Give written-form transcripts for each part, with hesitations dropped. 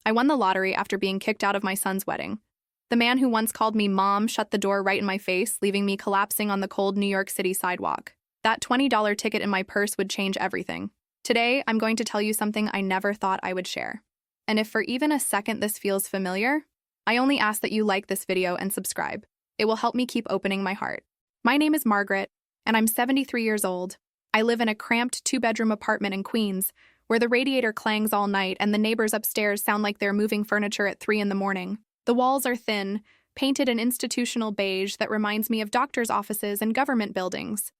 I won the lottery after being kicked out of my son's wedding. The man who once called me mom shut the door right in my face, leaving me collapsing on the cold New York City sidewalk. That $20 ticket in my purse would change everything. Today, I'm going to tell you something I never thought I would share. And if for even a second this feels familiar, I only ask that you like this video and subscribe. It will help me keep opening my heart. My name is Margaret, and I'm 73 years old. I live in a cramped two-bedroom apartment in Queens, where the radiator clangs all night and the neighbors upstairs sound like they're moving furniture at 3 in the morning. The walls are thin, painted an institutional beige that reminds me of doctors' offices and government buildings.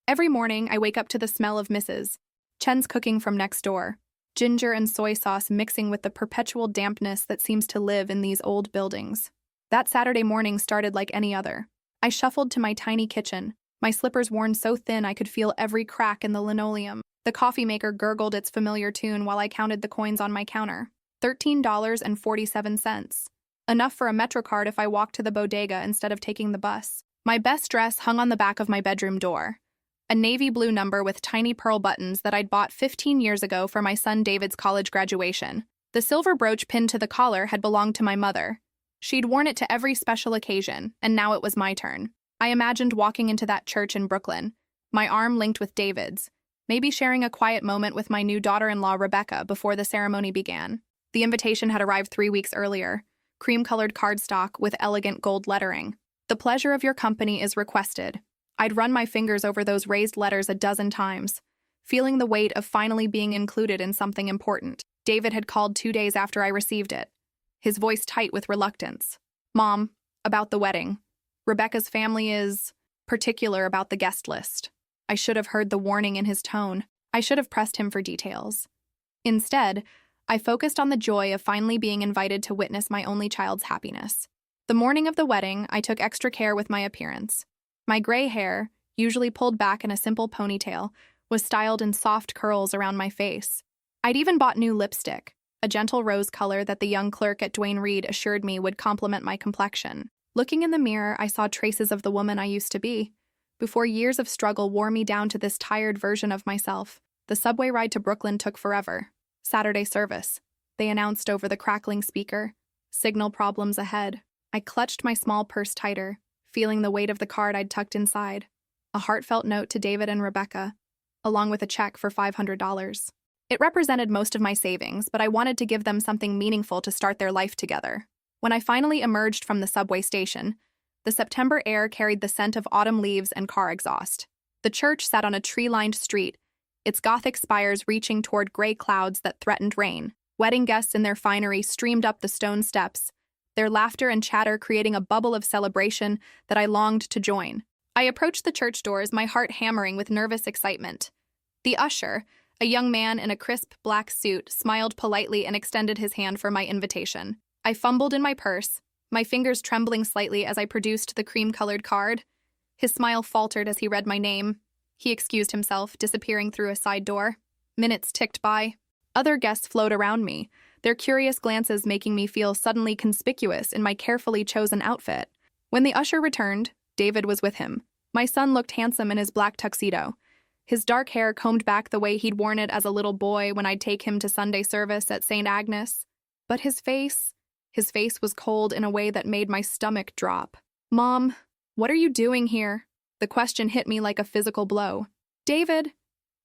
Every morning, I wake up to the smell of Mrs. Chen's cooking from next door, ginger and soy sauce mixing with the perpetual dampness that seems to live in these old buildings. That Saturday morning started like any other. I shuffled to my tiny kitchen, my slippers worn so thin I could feel every crack in the linoleum. The coffee maker gurgled its familiar tune while I counted the coins on my counter. $13.47. Enough for a MetroCard if I walked to the bodega instead of taking the bus. My best dress hung on the back of my bedroom door. A navy blue number with tiny pearl buttons that I'd bought 15 years ago for my son David's college graduation. The silver brooch pinned to the collar had belonged to my mother. She'd worn it to every special occasion, and now it was my turn. I imagined walking into that church in Brooklyn, my arm linked with David's, maybe sharing a quiet moment with my new daughter-in-law Rebecca before the ceremony began. The invitation had arrived 3 weeks earlier, cream-colored cardstock with elegant gold lettering. The pleasure of your company is requested. I'd run my fingers over those raised letters a dozen times, feeling the weight of finally being included in something important. David had called 2 days after I received it, his voice tight with reluctance. Mom, about the wedding. Rebecca's family is particular about the guest list. I should have heard the warning in his tone. I should have pressed him for details. Instead, I focused on the joy of finally being invited to witness my only child's happiness. The morning of the wedding, I took extra care with my appearance. My gray hair, usually pulled back in a simple ponytail, was styled in soft curls around my face. I'd even bought new lipstick, a gentle rose color that the young clerk at Duane Reade assured me would complement my complexion. Looking in the mirror, I saw traces of the woman I used to be, before years of struggle wore me down to this tired version of myself. The subway ride to Brooklyn took forever. Saturday service, they announced over the crackling speaker. Signal problems ahead. I clutched my small purse tighter, feeling the weight of the card I'd tucked inside. A heartfelt note to David and Rebecca, along with a check for $500. It represented most of my savings, but I wanted to give them something meaningful to start their life together. When I finally emerged from the subway station, the September air carried the scent of autumn leaves and car exhaust. The church sat on a tree-lined street, its Gothic spires reaching toward gray clouds that threatened rain. Wedding guests in their finery streamed up the stone steps, their laughter and chatter creating a bubble of celebration that I longed to join. I approached the church doors, my heart hammering with nervous excitement. The usher, a young man in a crisp black suit, smiled politely and extended his hand for my invitation. I fumbled in my purse, my fingers trembling slightly as I produced the cream-colored card. His smile faltered as he read my name. He excused himself, disappearing through a side door. Minutes ticked by. Other guests flowed around me, their curious glances making me feel suddenly conspicuous in my carefully chosen outfit. When the usher returned, David was with him. My son looked handsome in his black tuxedo, his dark hair combed back the way he'd worn it as a little boy when I'd take him to Sunday service at St. Agnes. But his face was cold in a way that made my stomach drop. Mom, what are you doing here? The question hit me like a physical blow. David,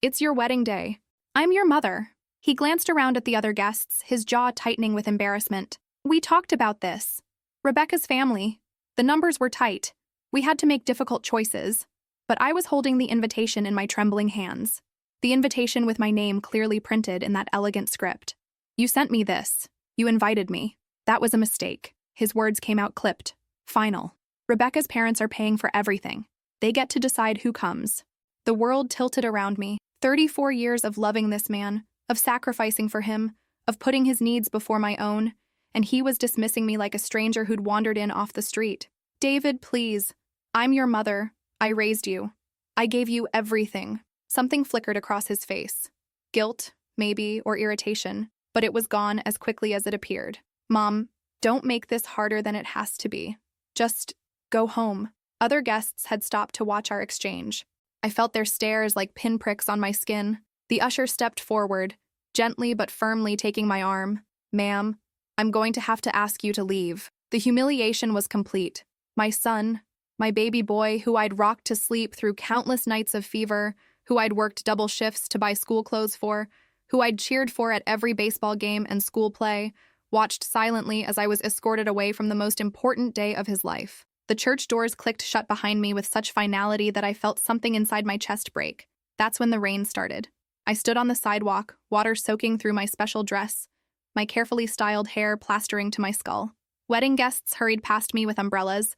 it's your wedding day. I'm your mother. He glanced around at the other guests, his jaw tightening with embarrassment. We talked about this. Rebecca's family. The numbers were tight. We had to make difficult choices. But I was holding the invitation in my trembling hands. The invitation with my name clearly printed in that elegant script. You sent me this. You invited me. That was a mistake. His words came out clipped. Final. Rebecca's parents are paying for everything. They get to decide who comes. The world tilted around me. 34 years of loving this man, of sacrificing for him, of putting his needs before my own, and he was dismissing me like a stranger who'd wandered in off the street. David, please. I'm your mother. I raised you. I gave you everything. Something flickered across his face. Guilt, maybe, or irritation, but it was gone as quickly as it appeared. Mom, don't make this harder than it has to be. Just go home. Other guests had stopped to watch our exchange. I felt their stares like pinpricks on my skin. The usher stepped forward, gently but firmly taking my arm. Ma'am, I'm going to have to ask you to leave. The humiliation was complete. My son, my baby boy, who I'd rocked to sleep through countless nights of fever, who I'd worked double shifts to buy school clothes for, who I'd cheered for at every baseball game and school play, watched silently as I was escorted away from the most important day of his life. The church doors clicked shut behind me with such finality that I felt something inside my chest break. That's when the rain started. I stood on the sidewalk, water soaking through my special dress, my carefully styled hair plastering to my skull. Wedding guests hurried past me with umbrellas,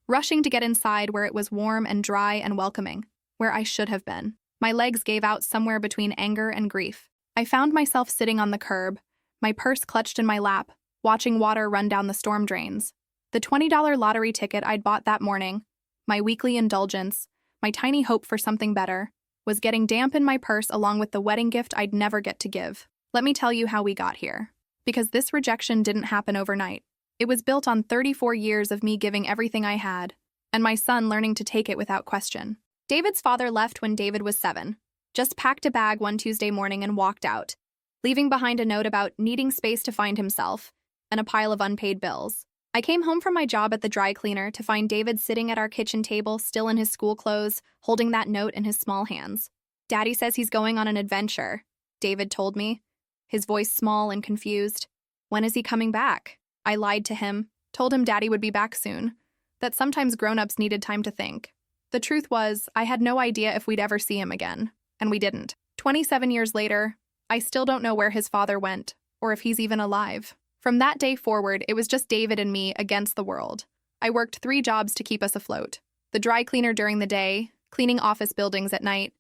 rushing to get inside where it was warm and dry and welcoming, where I should have been. My legs gave out somewhere between anger and grief. I found myself sitting on the curb, my purse clutched in my lap, watching water run down the storm drains. The $20 lottery ticket I'd bought that morning, my weekly indulgence, my tiny hope for something better, was getting damp in my purse along with the wedding gift I'd never get to give. Let me tell you how we got here. Because this rejection didn't happen overnight. It was built on 34 years of me giving everything I had, and my son learning to take it without question. David's father left when David was 7, just packed a bag one Tuesday morning and walked out, leaving behind a note about needing space to find himself and a pile of unpaid bills. I came home from my job at the dry cleaner to find David sitting at our kitchen table, still in his school clothes, holding that note in his small hands. Daddy says he's going on an adventure, David told me, his voice small and confused. When is he coming back? I lied to him, told him Daddy would be back soon, that sometimes grown-ups needed time to think. The truth was, I had no idea if we'd ever see him again, and we didn't. 27 years later, I still don't know where his father went, or if he's even alive. From that day forward, it was just David and me against the world. I worked 3 jobs to keep us afloat. The dry cleaner during the day, cleaning office buildings at night,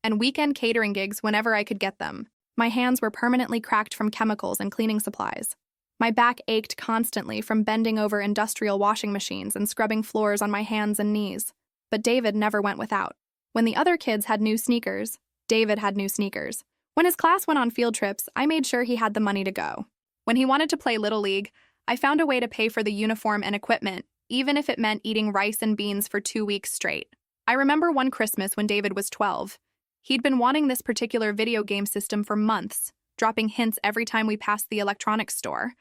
and weekend catering gigs whenever I could get them. My hands were permanently cracked from chemicals and cleaning supplies. My back ached constantly from bending over industrial washing machines and scrubbing floors on my hands and knees. But David never went without. When the other kids had new sneakers, David had new sneakers. When his class went on field trips, I made sure he had the money to go. When he wanted to play Little League, I found a way to pay for the uniform and equipment, even if it meant eating rice and beans for 2 weeks straight. I remember one Christmas when David was 12. He'd been wanting this particular video game system for months, dropping hints every time we passed the electronics store.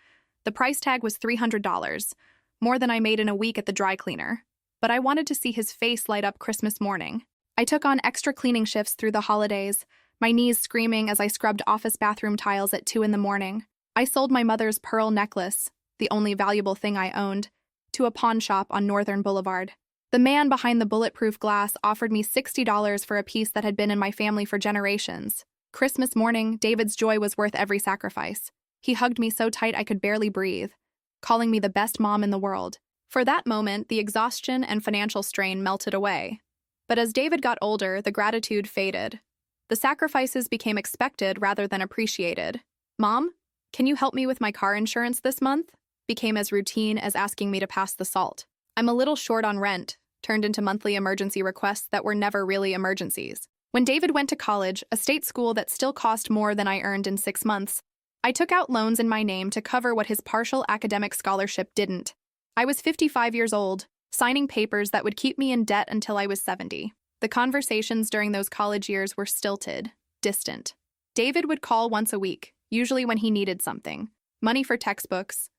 The price tag was $300, more than I made in a week at the dry cleaner. But I wanted to see his face light up Christmas morning. I took on extra cleaning shifts through the holidays, my knees screaming as I scrubbed office bathroom tiles at 2 in the morning. I sold my mother's pearl necklace, the only valuable thing I owned, to a pawn shop on Northern Boulevard. The man behind the bulletproof glass offered me $60 for a piece that had been in my family for generations. Christmas morning, David's joy was worth every sacrifice. He hugged me so tight I could barely breathe, calling me the best mom in the world. For that moment, the exhaustion and financial strain melted away. But as David got older, the gratitude faded. The sacrifices became expected rather than appreciated. Mom, can you help me with my car insurance this month? Became as routine as asking me to pass the salt. I'm a little short on rent, turned into monthly emergency requests that were never really emergencies. When David went to college, a state school that still cost more than I earned in 6 months, I took out loans in my name to cover what his partial academic scholarship didn't. I was 55 years old, signing papers that would keep me in debt until I was 70. The conversations during those college years were stilted, distant. David would call once a week, usually when he needed something. Money for textbooks,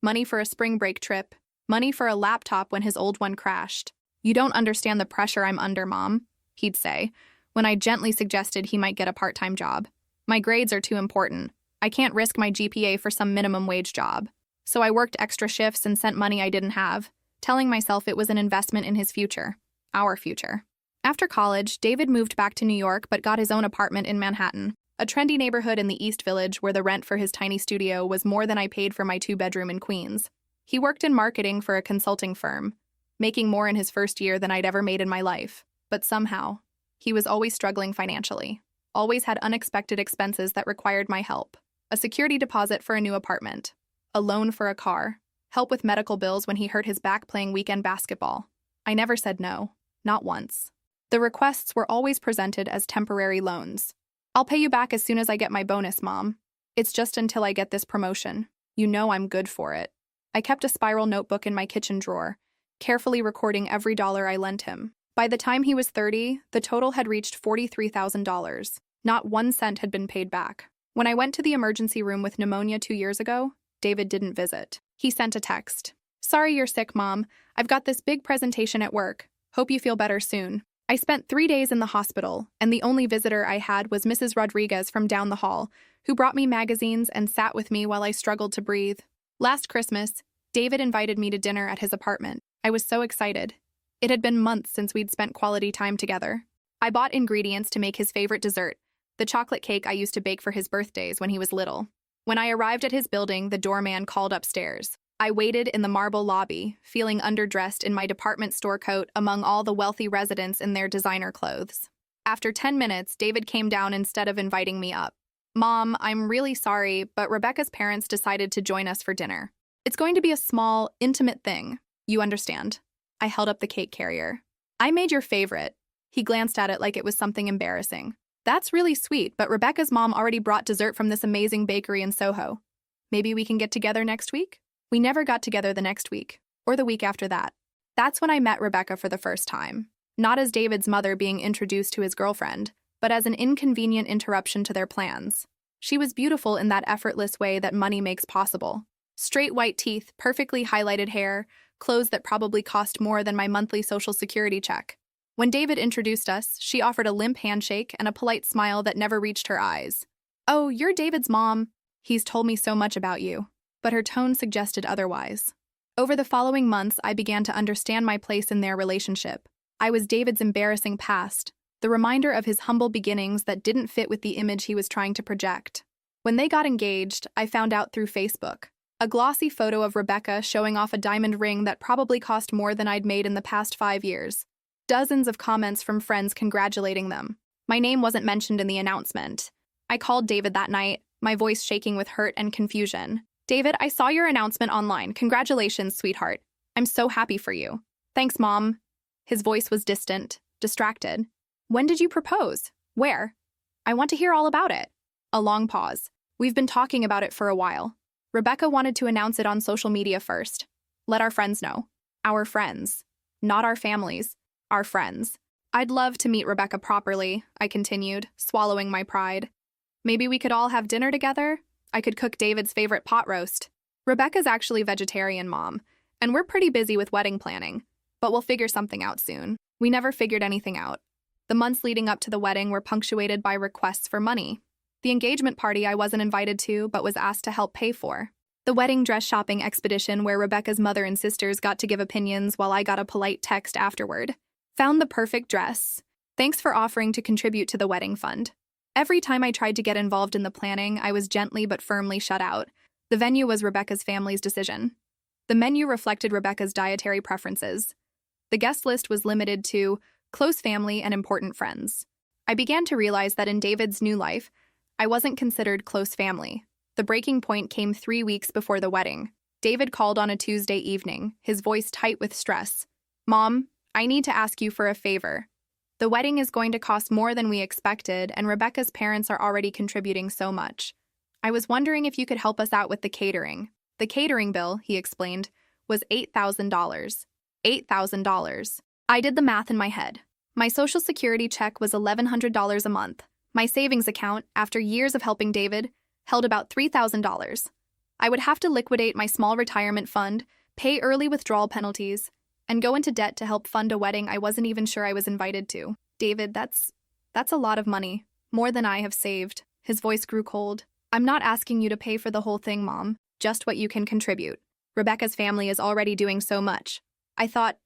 money for a spring break trip, money for a laptop when his old one crashed. "You don't understand the pressure I'm under, Mom," he'd say, when I gently suggested he might get a part-time job. "My grades are too important. I can't risk my GPA for some minimum wage job." So I worked extra shifts and sent money I didn't have, telling myself it was an investment in his future, our future. After college, David moved back to New York but got his own apartment in Manhattan, a trendy neighborhood in the East Village where the rent for his tiny studio was more than I paid for my 2-bedroom in Queens. He worked in marketing for a consulting firm, making more in his first year than I'd ever made in my life. But somehow, he was always struggling financially, always had unexpected expenses that required my help. A security deposit for a new apartment, a loan for a car, help with medical bills when he hurt his back playing weekend basketball. I never said no, not once. The requests were always presented as temporary loans. "I'll pay you back as soon as I get my bonus, Mom. It's just until I get this promotion. You know I'm good for it." I kept a spiral notebook in my kitchen drawer, carefully recording every dollar I lent him. By the time he was 30, the total had reached $43,000. Not 1 cent had been paid back. When I went to the emergency room with pneumonia 2 years ago, David didn't visit. He sent a text. "Sorry you're sick, Mom. I've got this big presentation at work. Hope you feel better soon." I spent 3 days in the hospital, and the only visitor I had was Mrs. Rodriguez from down the hall, who brought me magazines and sat with me while I struggled to breathe. Last Christmas, David invited me to dinner at his apartment. I was so excited. It had been months since we'd spent quality time together. I bought ingredients to make his favorite dessert, the chocolate cake I used to bake for his birthdays when he was little. When I arrived at his building, the doorman called upstairs. I waited in the marble lobby, feeling underdressed in my department store coat among all the wealthy residents in their designer clothes. After 10 minutes, David came down instead of inviting me up. "Mom, I'm really sorry, but Rebecca's parents decided to join us for dinner. It's going to be a small, intimate thing. You understand." I held up the cake carrier. "I made your favorite." He glanced at it like it was something embarrassing. "That's really sweet, but Rebecca's mom already brought dessert from this amazing bakery in Soho. Maybe we can get together next week?" We never got together the next week, or the week after that. That's when I met Rebecca for the first time. Not as David's mother being introduced to his girlfriend, but as an inconvenient interruption to their plans. She was beautiful in that effortless way that money makes possible. Straight white teeth, perfectly highlighted hair, clothes that probably cost more than my monthly Social Security check. When David introduced us, she offered a limp handshake and a polite smile that never reached her eyes. "Oh, you're David's mom. He's told me so much about you." But her tone suggested otherwise. Over the following months, I began to understand my place in their relationship. I was David's embarrassing past, the reminder of his humble beginnings that didn't fit with the image he was trying to project. When they got engaged, I found out through Facebook. A glossy photo of Rebecca showing off a diamond ring that probably cost more than I'd made in the past 5 years. Dozens of comments from friends congratulating them. My name wasn't mentioned in the announcement. I called David that night, my voice shaking with hurt and confusion. "David, I saw your announcement online. Congratulations, sweetheart. I'm so happy for you." "Thanks, Mom." His voice was distant, distracted. "When did you propose? Where? I want to hear all about it." A long pause. "We've been talking about it for a while. Rebecca wanted to announce it on social media first. Let our friends know." Our friends. Not our families. Our friends. "I'd love to meet Rebecca properly," I continued, swallowing my pride. "Maybe we could all have dinner together? I could cook David's favorite pot roast." "Rebecca's actually vegetarian, Mom, and we're pretty busy with wedding planning, but we'll figure something out soon." We never figured anything out. The months leading up to the wedding were punctuated by requests for money. The engagement party I wasn't invited to, but was asked to help pay for. The wedding dress shopping expedition where Rebecca's mother and sisters got to give opinions while I got a polite text afterward. "Found the perfect dress. Thanks for offering to contribute to the wedding fund." Every time I tried to get involved in the planning, I was gently but firmly shut out. The venue was Rebecca's family's decision. The menu reflected Rebecca's dietary preferences. The guest list was limited to close family and important friends. I began to realize that in David's new life, I wasn't considered close family. The breaking point came 3 weeks before the wedding. David called on a Tuesday evening, his voice tight with stress. "Mom, I need to ask you for a favor. The wedding is going to cost more than we expected, and Rebecca's parents are already contributing so much. I was wondering if you could help us out with the catering." The catering bill, he explained, was $8,000. $8,000. I did the math in my head. My Social Security check was $1,100 a month. My savings account, after years of helping David, held about $3,000. I would have to liquidate my small retirement fund, pay early withdrawal penalties, and go into debt to help fund a wedding I wasn't even sure I was invited to. "David, that's a lot of money. More than I have saved." His voice grew cold. "I'm not asking you to pay for the whole thing, Mom. Just what you can contribute. Rebecca's family is already doing so much. I thought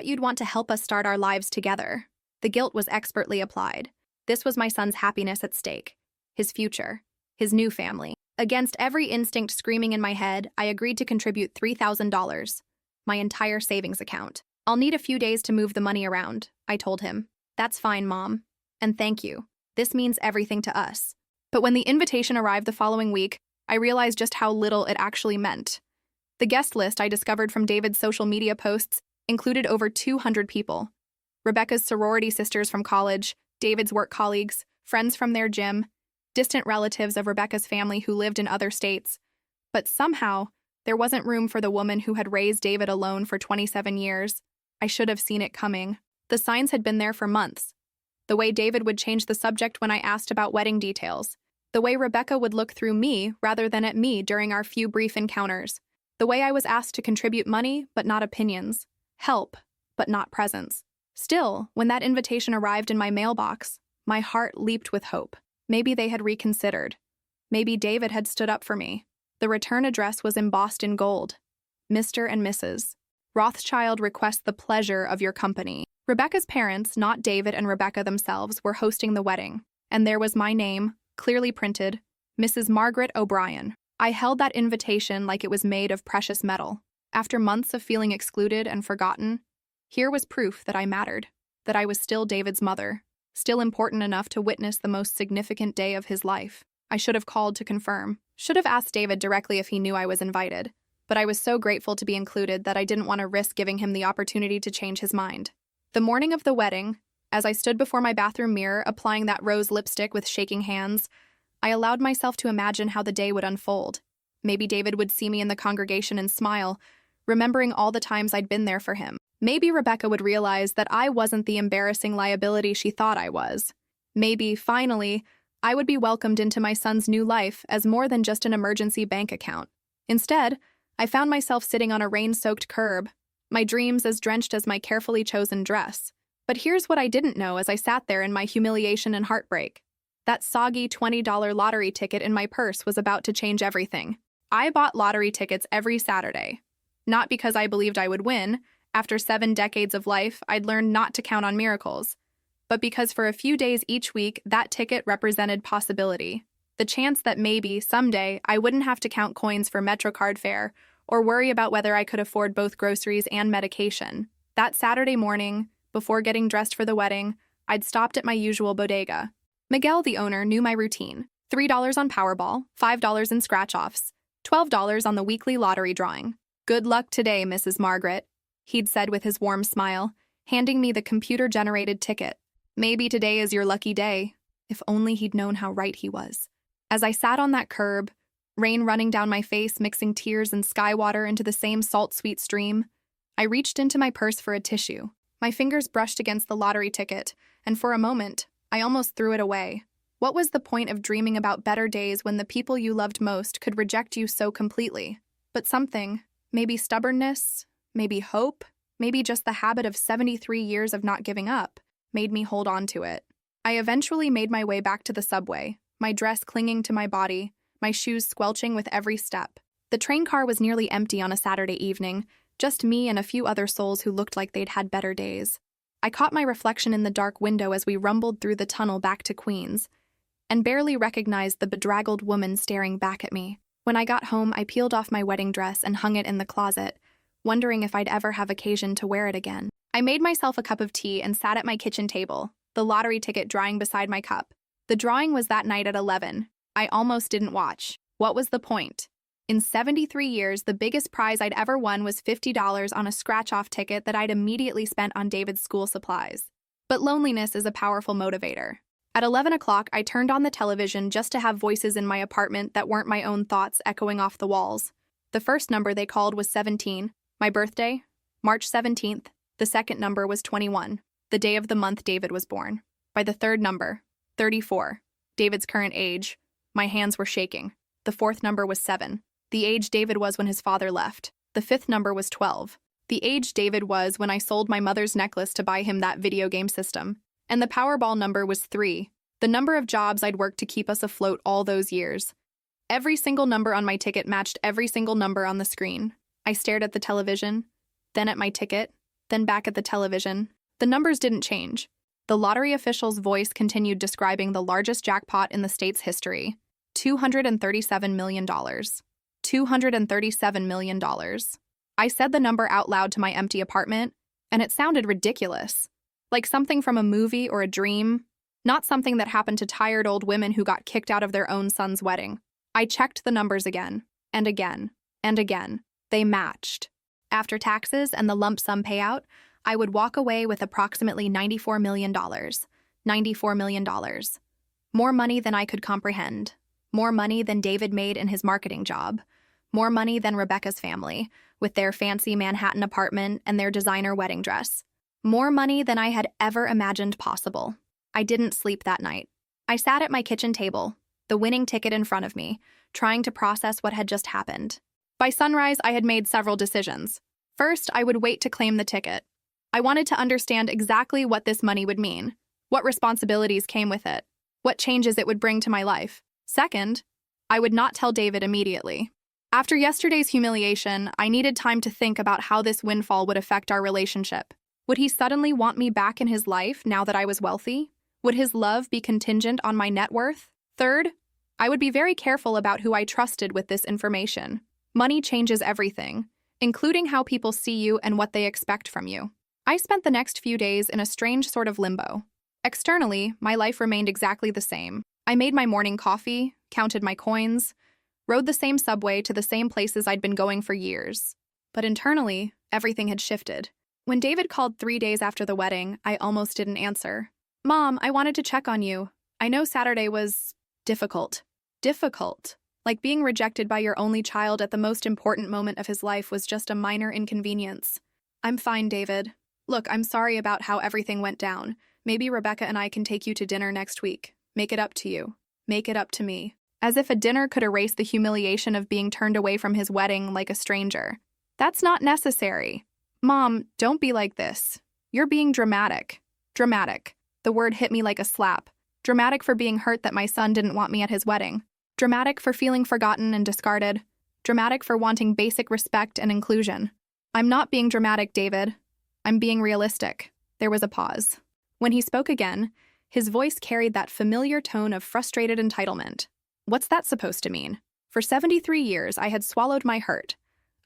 you'd want to help us start our lives together." The guilt was expertly applied. This was my son's happiness at stake. His future. His new family. Against every instinct screaming in my head, I agreed to contribute $3,000. My entire savings account. "I'll need a few days to move the money around," I told him. "That's fine, Mom. And thank you. This means everything to us." But when the invitation arrived the following week, I realized just how little it actually meant. The guest list I discovered from David's social media posts included over 200 people. Rebecca's sorority sisters from college, David's work colleagues, friends from their gym, distant relatives of Rebecca's family who lived in other states. But somehow, there wasn't room for the woman who had raised David alone for 27 years. I should have seen it coming. The signs had been there for months. The way David would change the subject when I asked about wedding details. The way Rebecca would look through me rather than at me during our few brief encounters. The way I was asked to contribute money, but not opinions. Help, but not presence. Still, when that invitation arrived in my mailbox, my heart leaped with hope. Maybe they had reconsidered. Maybe David had stood up for me. The return address was embossed in gold. Mr. and Mrs. Rothschild request the pleasure of your company. Rebecca's parents, not David and Rebecca themselves, were hosting the wedding, and there was my name, clearly printed, Mrs. Margaret O'Brien. I held that invitation like it was made of precious metal. After months of feeling excluded and forgotten, here was proof that I mattered, that I was still David's mother, still important enough to witness the most significant day of his life. I should have called to confirm, should have asked David directly if he knew I was invited, but I was so grateful to be included that I didn't want to risk giving him the opportunity to change his mind. The morning of the wedding, as I stood before my bathroom mirror applying that rose lipstick with shaking hands, I allowed myself to imagine how the day would unfold. Maybe David would see me in the congregation and smile, remembering all the times I'd been there for him. Maybe Rebecca would realize that I wasn't the embarrassing liability she thought I was. Maybe, finally, I would be welcomed into my son's new life as more than just an emergency bank account. Instead, I found myself sitting on a rain-soaked curb, my dreams as drenched as my carefully chosen dress. But here's what I didn't know as I sat there in my humiliation and heartbreak. That soggy $20 lottery ticket in my purse was about to change everything. I bought lottery tickets every Saturday. Not because I believed I would win. After 7 decades of life, I'd learned not to count on miracles. But because for a few days each week, that ticket represented possibility. The chance that maybe, someday, I wouldn't have to count coins for MetroCard fare or worry about whether I could afford both groceries and medication. That Saturday morning, before getting dressed for the wedding, I'd stopped at my usual bodega. Miguel, the owner, knew my routine. $3 on Powerball, $5 in scratch-offs, $12 on the weekly lottery drawing. Good luck today, Mrs. Margaret, he'd said with his warm smile, handing me the computer-generated ticket. Maybe today is your lucky day. If only he'd known how right he was. As I sat on that curb, rain running down my face, mixing tears and sky water into the same salt-sweet stream, I reached into my purse for a tissue. My fingers brushed against the lottery ticket, and for a moment, I almost threw it away. What was the point of dreaming about better days when the people you loved most could reject you so completely? But something, maybe stubbornness, maybe hope, maybe just the habit of 73 years of not giving up, made me hold on to it. I eventually made my way back to the subway, my dress clinging to my body, my shoes squelching with every step. The train car was nearly empty on a Saturday evening, just me and a few other souls who looked like they'd had better days. I caught my reflection in the dark window as we rumbled through the tunnel back to Queens, and barely recognized the bedraggled woman staring back at me. When I got home, I peeled off my wedding dress and hung it in the closet, wondering if I'd ever have occasion to wear it again. I made myself a cup of tea and sat at my kitchen table, the lottery ticket drying beside my cup. The drawing was that night at 11. I almost didn't watch. What was the point? In 73 years, the biggest prize I'd ever won was $50 on a scratch-off ticket that I'd immediately spent on David's school supplies. But loneliness is a powerful motivator. At 11 o'clock, I turned on the television just to have voices in my apartment that weren't my own thoughts echoing off the walls. The first number they called was 17. My birthday? March 17th. The second number was 21. The day of the month David was born. By the third number, 34. David's current age. My hands were shaking. The fourth number was 7. The age David was when his father left. The fifth number was 12. The age David was when I sold my mother's necklace to buy him that video game system. And the Powerball number was 3, the number of jobs I'd worked to keep us afloat all those years. Every single number on my ticket matched every single number on the screen. I stared at the television, then at my ticket, then back at the television. The numbers didn't change. The lottery official's voice continued describing the largest jackpot in the state's history. $237 million. $237 million. I said the number out loud to my empty apartment, and it sounded ridiculous. Like something from a movie or a dream, not something that happened to tired old women who got kicked out of their own son's wedding. I checked the numbers again, and again, and again. They matched. After taxes and the lump sum payout, I would walk away with approximately $94 million. $94 million. More money than I could comprehend. More money than David made in his marketing job. More money than Rebecca's family, with their fancy Manhattan apartment and their designer wedding dress. More money than I had ever imagined possible. I didn't sleep that night. I sat at my kitchen table, the winning ticket in front of me, trying to process what had just happened. By sunrise, I had made several decisions. First, I would wait to claim the ticket. I wanted to understand exactly what this money would mean, what responsibilities came with it, what changes it would bring to my life. Second, I would not tell David immediately. After yesterday's humiliation, I needed time to think about how this windfall would affect our relationship. Would he suddenly want me back in his life now that I was wealthy? Would his love be contingent on my net worth? Third, I would be very careful about who I trusted with this information. Money changes everything, including how people see you and what they expect from you. I spent the next few days in a strange sort of limbo. Externally, my life remained exactly the same. I made my morning coffee, counted my coins, rode the same subway to the same places I'd been going for years. But internally, everything had shifted. When David called 3 days after the wedding, I almost didn't answer. "Mom, I wanted to check on you. I know Saturday was difficult." Difficult. Like being rejected by your only child at the most important moment of his life was just a minor inconvenience. "I'm fine, David. Look, I'm sorry about how everything went down. Maybe Rebecca and I can take you to dinner next week. Make it up to you. Make it up to me." As if a dinner could erase the humiliation of being turned away from his wedding like a stranger. That's not necessary. "Mom, don't be like this. You're being dramatic." Dramatic. The word hit me like a slap. Dramatic for being hurt that my son didn't want me at his wedding. Dramatic for feeling forgotten and discarded. Dramatic for wanting basic respect and inclusion. "I'm not being dramatic, David. I'm being realistic." There was a pause. When he spoke again, his voice carried that familiar tone of frustrated entitlement. What's that supposed to mean? For 73 years, I had swallowed my hurt,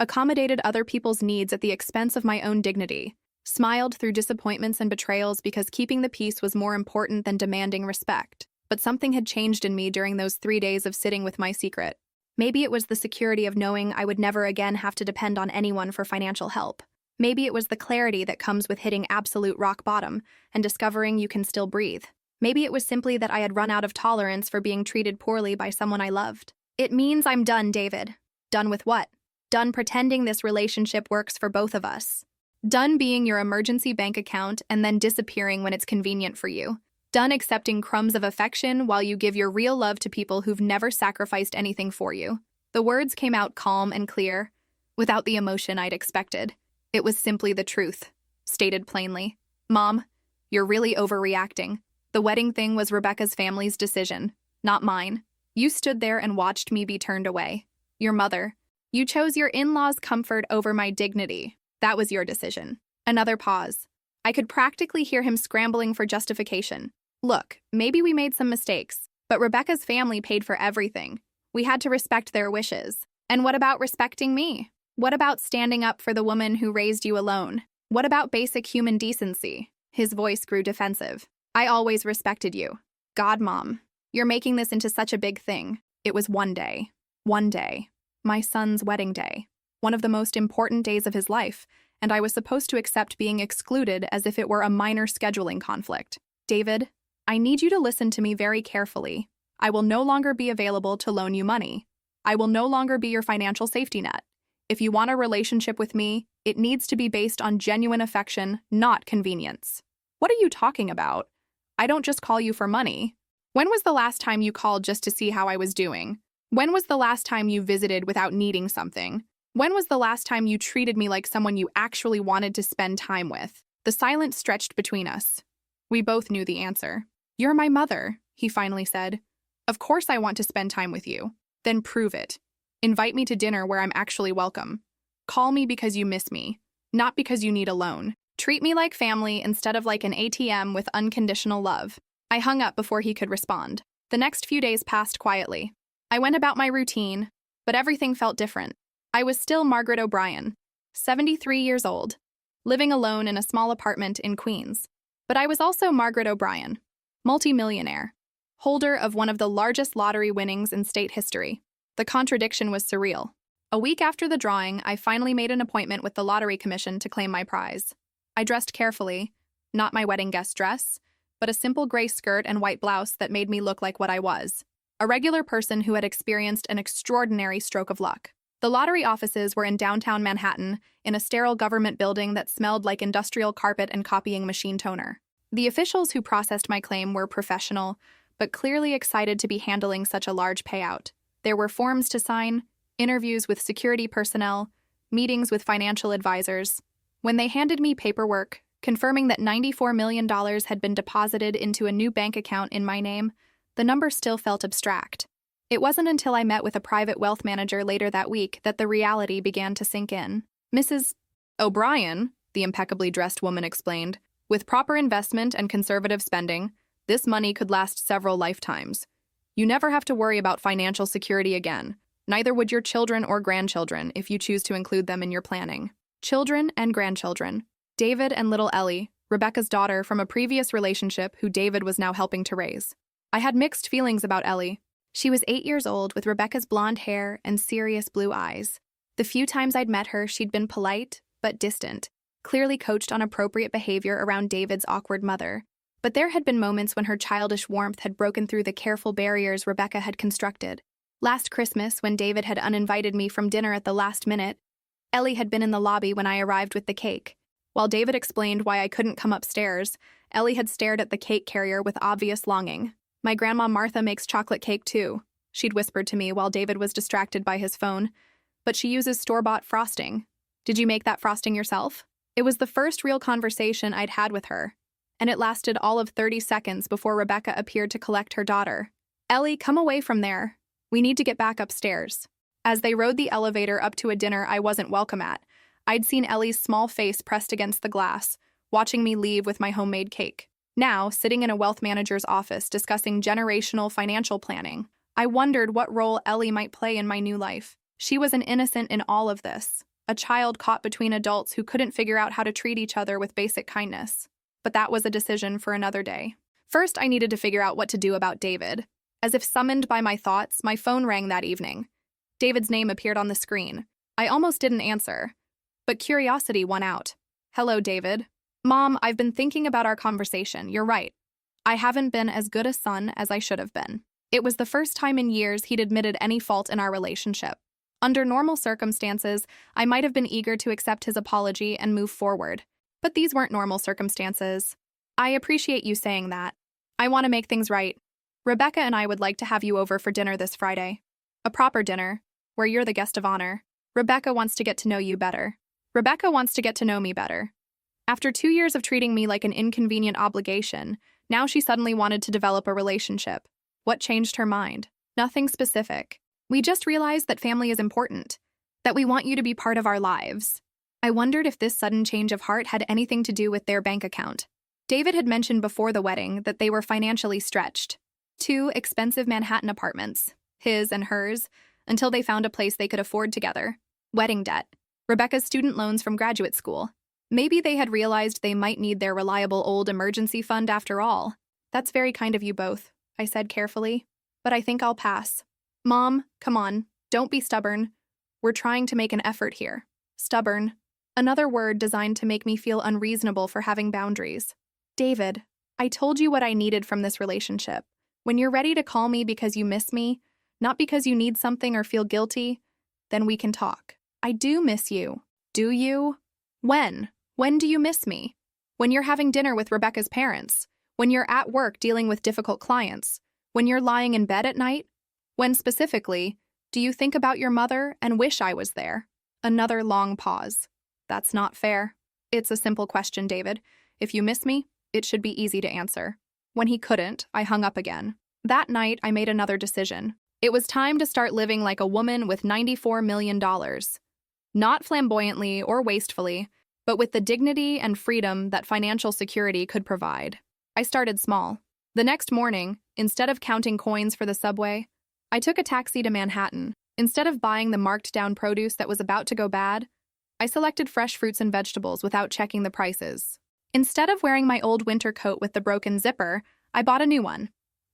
accommodated other people's needs at the expense of my own dignity, smiled through disappointments and betrayals because keeping the peace was more important than demanding respect. But something had changed in me during those 3 days of sitting with my secret. Maybe it was the security of knowing I would never again have to depend on anyone for financial help. Maybe it was the clarity that comes with hitting absolute rock bottom and discovering you can still breathe. Maybe it was simply that I had run out of tolerance for being treated poorly by someone I loved. It means I'm done, David. Done with what? Done pretending this relationship works for both of us. Done being your emergency bank account and then disappearing when it's convenient for you. Done accepting crumbs of affection while you give your real love to people who've never sacrificed anything for you. The words came out calm and clear, without the emotion I'd expected. It was simply the truth, stated plainly. "Mom, you're really overreacting. The wedding thing was Rebecca's family's decision, not mine. You stood there and watched me be turned away. Your mother. You chose your in-laws' comfort over my dignity. That was your decision." Another pause. I could practically hear him scrambling for justification. "Look, maybe we made some mistakes, but Rebecca's family paid for everything. We had to respect their wishes. And what about respecting me? What about standing up for the woman who raised you alone? What about basic human decency?" His voice grew defensive. "I always respected you. God, Mom, you're making this into such a big thing. It was one day. One day. My son's wedding day. One of the most important days of his life, and I was supposed to accept being excluded as if it were a minor scheduling conflict. David, I need you to listen to me very carefully. I will no longer be available to loan you money. I will no longer be your financial safety net. If you want a relationship with me, it needs to be based on genuine affection, not convenience." "What are you talking about? I don't just call you for money. When was the last time you called just to see how I was doing? When was the last time you visited without needing something? When was the last time you treated me like someone you actually wanted to spend time with?" The silence stretched between us. We both knew the answer. "You're my mother," he finally said. "Of course I want to spend time with you. Then prove it. Invite me to dinner where I'm actually welcome. Call me because you miss me, not because you need a loan. Treat me like family instead of like an ATM with unconditional love." I hung up before he could respond. The next few days passed quietly. I went about my routine, but everything felt different. I was still Margaret O'Brien, 73 years old, living alone in a small apartment in Queens. But I was also Margaret O'Brien, multimillionaire, holder of one of the largest lottery winnings in state history. The contradiction was surreal. A week after the drawing, I finally made an appointment with the Lottery Commission to claim my prize. I dressed carefully, not my wedding guest dress, but a simple gray skirt and white blouse that made me look like what I was, a regular person who had experienced an extraordinary stroke of luck. The lottery offices were in downtown Manhattan, in a sterile government building that smelled like industrial carpet and copying machine toner. The officials who processed my claim were professional, but clearly excited to be handling such a large payout. There were forms to sign, interviews with security personnel, meetings with financial advisors. When they handed me paperwork confirming that $94 million had been deposited into a new bank account in my name, the number still felt abstract. It wasn't until I met with a private wealth manager later that week that the reality began to sink in. Mrs. O'Brien, the impeccably dressed woman explained, with proper investment and conservative spending, this money could last several lifetimes. You never have to worry about financial security again. Neither would your children or grandchildren if you choose to include them in your planning. Children and grandchildren. David and little Ellie, Rebecca's daughter from a previous relationship who David was now helping to raise. I had mixed feelings about Ellie. She was 8 years old with Rebecca's blonde hair and serious blue eyes. The few times I'd met her, she'd been polite, but distant, clearly coached on appropriate behavior around David's awkward mother. But there had been moments when her childish warmth had broken through the careful barriers Rebecca had constructed. Last Christmas, when David had uninvited me from dinner at the last minute, Ellie had been in the lobby when I arrived with the cake. While David explained why I couldn't come upstairs, Ellie had stared at the cake carrier with obvious longing. My grandma Martha makes chocolate cake too, she'd whispered to me while David was distracted by his phone. But she uses store-bought frosting. Did you make that frosting yourself? It was the first real conversation I'd had with her, and it lasted all of 30 seconds before Rebecca appeared to collect her daughter. Ellie, come away from there. We need to get back upstairs. As they rode the elevator up to a dinner I wasn't welcome at, I'd seen Ellie's small face pressed against the glass, watching me leave with my homemade cake. Now, sitting in a wealth manager's office discussing generational financial planning, I wondered what role Ellie might play in my new life. She was an innocent in all of this, a child caught between adults who couldn't figure out how to treat each other with basic kindness. But that was a decision for another day. First, I needed to figure out what to do about David. As if summoned by my thoughts, my phone rang that evening. David's name appeared on the screen. I almost didn't answer, but curiosity won out. Hello, David. Mom, I've been thinking about our conversation. You're right. I haven't been as good a son as I should have been. It was the first time in years he'd admitted any fault in our relationship. Under normal circumstances, I might have been eager to accept his apology and move forward. But these weren't normal circumstances. I appreciate you saying that. I want to make things right. Rebecca and I would like to have you over for dinner this Friday. A proper dinner, where you're the guest of honor. Rebecca wants to get to know you better. Rebecca wants to get to know me better. After 2 years of treating me like an inconvenient obligation, now she suddenly wanted to develop a relationship. What changed her mind? Nothing specific. We just realized that family is important, that we want you to be part of our lives. I wondered if this sudden change of heart had anything to do with their bank account. David had mentioned before the wedding that they were financially stretched. 2 expensive Manhattan apartments, his and hers, until they found a place they could afford together. Wedding debt. Rebecca's student loans from graduate school. Maybe they had realized they might need their reliable old emergency fund after all. That's very kind of you both, I said carefully, but I think I'll pass. Mom, come on, don't be stubborn. We're trying to make an effort here. Stubborn. Another word designed to make me feel unreasonable for having boundaries. David, I told you what I needed from this relationship. When you're ready to call me because you miss me, not because you need something or feel guilty, then we can talk. I do miss you. Do you? When? When do you miss me? When you're having dinner with Rebecca's parents? When you're at work dealing with difficult clients? When you're lying in bed at night? When specifically, do you think about your mother and wish I was there? Another long pause. That's not fair. It's a simple question, David. If you miss me, it should be easy to answer. When he couldn't, I hung up again. That night, I made another decision. It was time to start living like a woman with $94 million. Not flamboyantly or wastefully, but with the dignity and freedom that financial security could provide. I started small. The next morning, instead of counting coins for the subway, I took a taxi to Manhattan. Instead of buying the marked-down produce that was about to go bad, I selected fresh fruits and vegetables without checking the prices. Instead of wearing my old winter coat with the broken zipper, I bought a new one.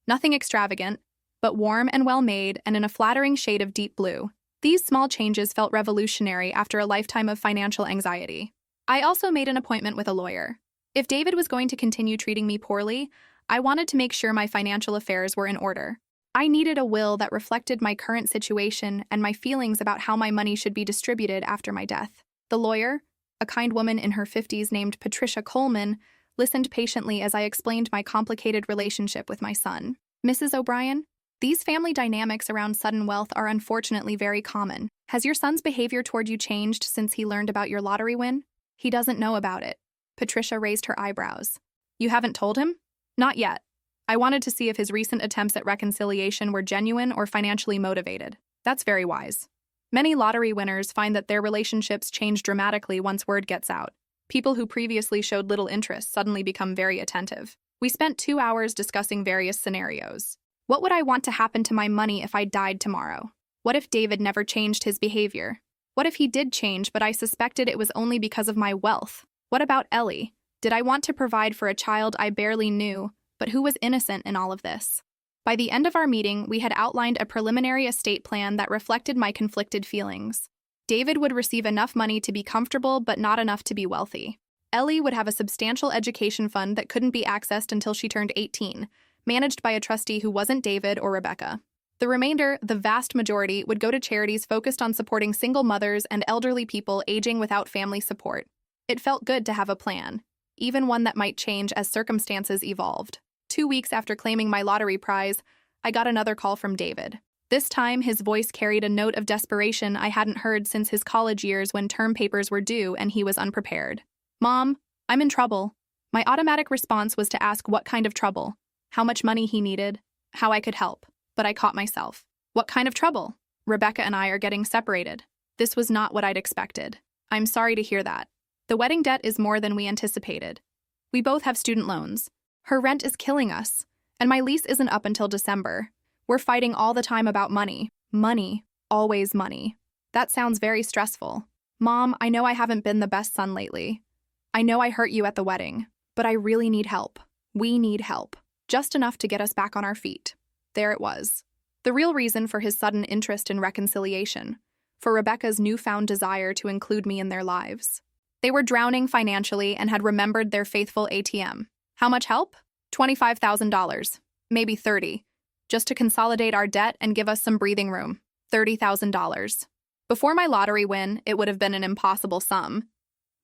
Nothing extravagant, but warm and well-made and in a flattering shade of deep blue. These small changes felt revolutionary after a lifetime of financial anxiety. I also made an appointment with a lawyer. If David was going to continue treating me poorly, I wanted to make sure my financial affairs were in order. I needed a will that reflected my current situation and my feelings about how my money should be distributed after my death. The lawyer, a kind woman in her 50s named Patricia Coleman, listened patiently as I explained my complicated relationship with my son. Mrs. O'Brien, these family dynamics around sudden wealth are unfortunately very common. Has your son's behavior toward you changed since he learned about your lottery win? He doesn't know about it. Patricia raised her eyebrows. You haven't told him? Not yet. I wanted to see if his recent attempts at reconciliation were genuine or financially motivated. That's very wise. Many lottery winners find that their relationships change dramatically once word gets out. People who previously showed little interest suddenly become very attentive. We spent 2 hours discussing various scenarios. What would I want to happen to my money if I died tomorrow? What if David never changed his behavior? What if he did change, but I suspected it was only because of my wealth? What about Ellie? Did I want to provide for a child I barely knew, but who was innocent in all of this? By the end of our meeting, we had outlined a preliminary estate plan that reflected my conflicted feelings. David would receive enough money to be comfortable, but not enough to be wealthy. Ellie would have a substantial education fund that couldn't be accessed until she turned 18, managed by a trustee who wasn't David or Rebecca. The remainder, the vast majority, would go to charities focused on supporting single mothers and elderly people aging without family support. It felt good to have a plan, even one that might change as circumstances evolved. 2 weeks after claiming my lottery prize, I got another call from David. This time, his voice carried a note of desperation I hadn't heard since his college years when term papers were due and he was unprepared. Mom, I'm in trouble. My automatic response was to ask what kind of trouble, how much money he needed, how I could help. But I caught myself. What kind of trouble? Rebecca and I are getting separated. This was not what I'd expected. I'm sorry to hear that. The wedding debt is more than we anticipated. We both have student loans. Her rent is killing us, and my lease isn't up until December. We're fighting all the time about money. Money. Always money. That sounds very stressful. Mom, I know I haven't been the best son lately. I know I hurt you at the wedding, but I really need help. We need help. Just enough to get us back on our feet. There it was. The real reason for his sudden interest in reconciliation, for Rebecca's newfound desire to include me in their lives. They were drowning financially and had remembered their faithful ATM. How much help? $25,000, maybe $30,000, just to consolidate our debt and give us some breathing room. $30,000. Before my lottery win, it would have been an impossible sum.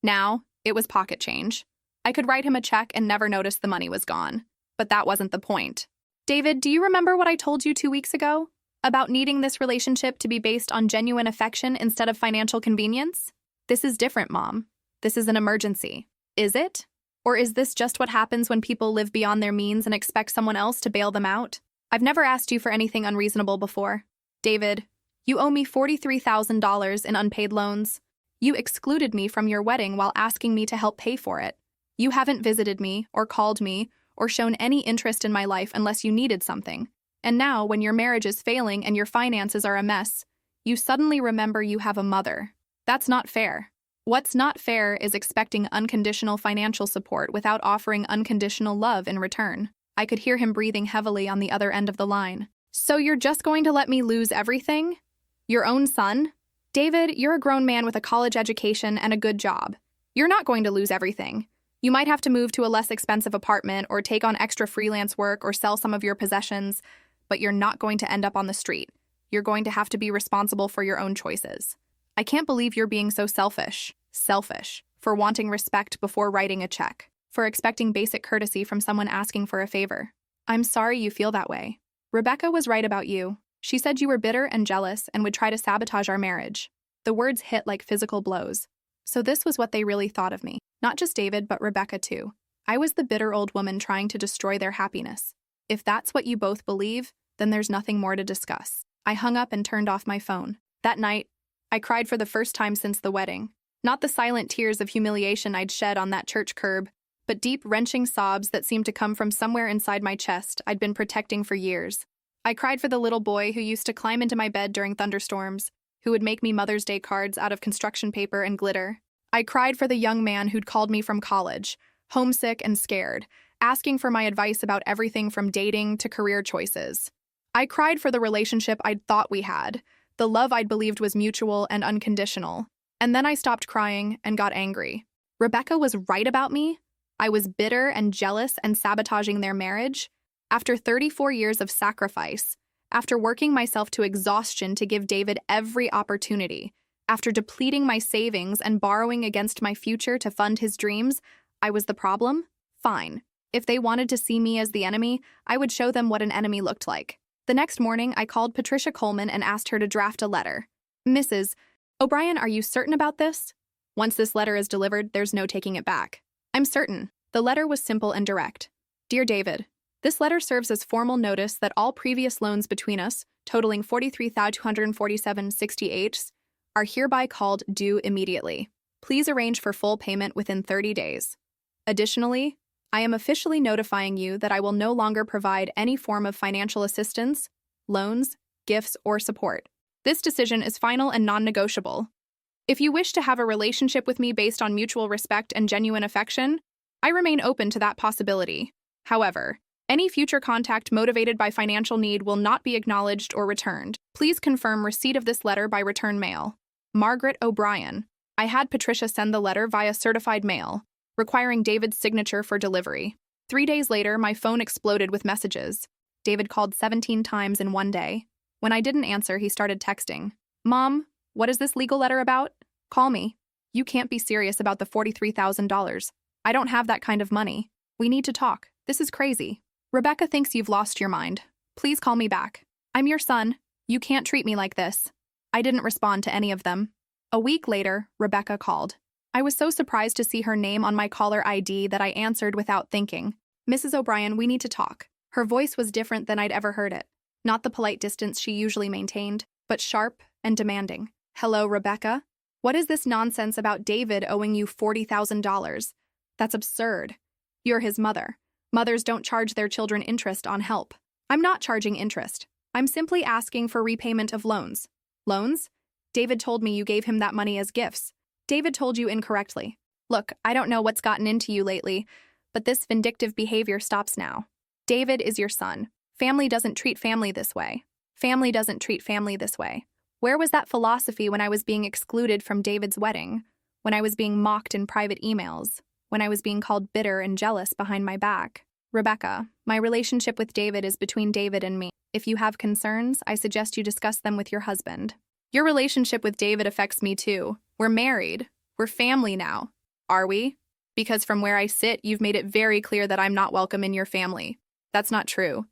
Now, it was pocket change. I could write him a check and never notice the money was gone. But that wasn't the point. David, do you remember what I told you 2 weeks ago? About needing this relationship to be based on genuine affection instead of financial convenience? This is different, Mom. This is an emergency. Is it? Or is this just what happens when people live beyond their means and expect someone else to bail them out? I've never asked you for anything unreasonable before. David, you owe me $43,000 in unpaid loans. You excluded me from your wedding while asking me to help pay for it. You haven't visited me or called me or shown any interest in my life unless you needed something. And now, when your marriage is failing and your finances are a mess, you suddenly remember you have a mother. That's not fair. What's not fair is expecting unconditional financial support without offering unconditional love in return. I could hear him breathing heavily on the other end of the line. So you're just going to let me lose everything? Your own son? David, you're a grown man with a college education and a good job. You're not going to lose everything. You might have to move to a less expensive apartment or take on extra freelance work or sell some of your possessions, but you're not going to end up on the street. You're going to have to be responsible for your own choices. I can't believe you're being so selfish. Selfish. For wanting respect before writing a check. For expecting basic courtesy from someone asking for a favor. I'm sorry you feel that way. Rebecca was right about you. She said you were bitter and jealous and would try to sabotage our marriage. The words hit like physical blows. So this was what they really thought of me. Not just David, but Rebecca too. I was the bitter old woman trying to destroy their happiness. If that's what you both believe, then there's nothing more to discuss. I hung up and turned off my phone. That night, I cried for the first time since the wedding. Not the silent tears of humiliation I'd shed on that church curb, but deep, wrenching sobs that seemed to come from somewhere inside my chest I'd been protecting for years. I cried for the little boy who used to climb into my bed during thunderstorms, who would make me Mother's Day cards out of construction paper and glitter. I cried for the young man who'd called me from college, homesick and scared, asking for my advice about everything from dating to career choices. I cried for the relationship I'd thought we had, the love I'd believed was mutual and unconditional. And then I stopped crying and got angry. Rebecca was right about me. I was bitter and jealous and sabotaging their marriage. After 34 years of sacrifice, after working myself to exhaustion to give David every opportunity, after depleting my savings and borrowing against my future to fund his dreams, I was the problem? Fine. If they wanted to see me as the enemy, I would show them what an enemy looked like. The next morning, I called Patricia Coleman and asked her to draft a letter. Mrs. O'Brien, are you certain about this? Once this letter is delivered, there's no taking it back. I'm certain. The letter was simple and direct. Dear David, this letter serves as formal notice that all previous loans between us, totaling $43,247.68, are hereby called due immediately. Please arrange for full payment within 30 days. Additionally, I am officially notifying you that I will no longer provide any form of financial assistance, loans, gifts, or support. This decision is final and non-negotiable. If you wish to have a relationship with me based on mutual respect and genuine affection, I remain open to that possibility. However, any future contact motivated by financial need will not be acknowledged or returned. Please confirm receipt of this letter by return mail. Margaret O'Brien. I had Patricia send the letter via certified mail, requiring David's signature for delivery. 3 days later, my phone exploded with messages. David called 17 times in one day. When I didn't answer, he started texting. Mom, what is this legal letter about? Call me. You can't be serious about the $43,000. I don't have that kind of money. We need to talk. This is crazy. Rebecca thinks you've lost your mind. Please call me back. I'm your son. You can't treat me like this. I didn't respond to any of them. A week later, Rebecca called. I was so surprised to see her name on my caller ID that I answered without thinking. Mrs. O'Brien, we need to talk. Her voice was different than I'd ever heard it. Not the polite distance she usually maintained, but sharp and demanding. Hello, Rebecca? What is this nonsense about David owing you $40,000? That's absurd. You're his mother. Mothers don't charge their children interest on help. I'm not charging interest. I'm simply asking for repayment of loans. Loans? David told me you gave him that money as gifts. David told you incorrectly. Look, I don't know what's gotten into you lately, but this vindictive behavior stops now. David is your son. Family doesn't treat family this way. Family doesn't treat family this way. Where was that philosophy when I was being excluded from David's wedding? When I was being mocked in private emails? When I was being called bitter and jealous behind my back? Rebecca, my relationship with David is between David and me. If you have concerns, I suggest you discuss them with your husband. Your relationship with David affects me too. We're married. We're family now. Are we? Because from where I sit, you've made it very clear that I'm not welcome in your family. That's not true.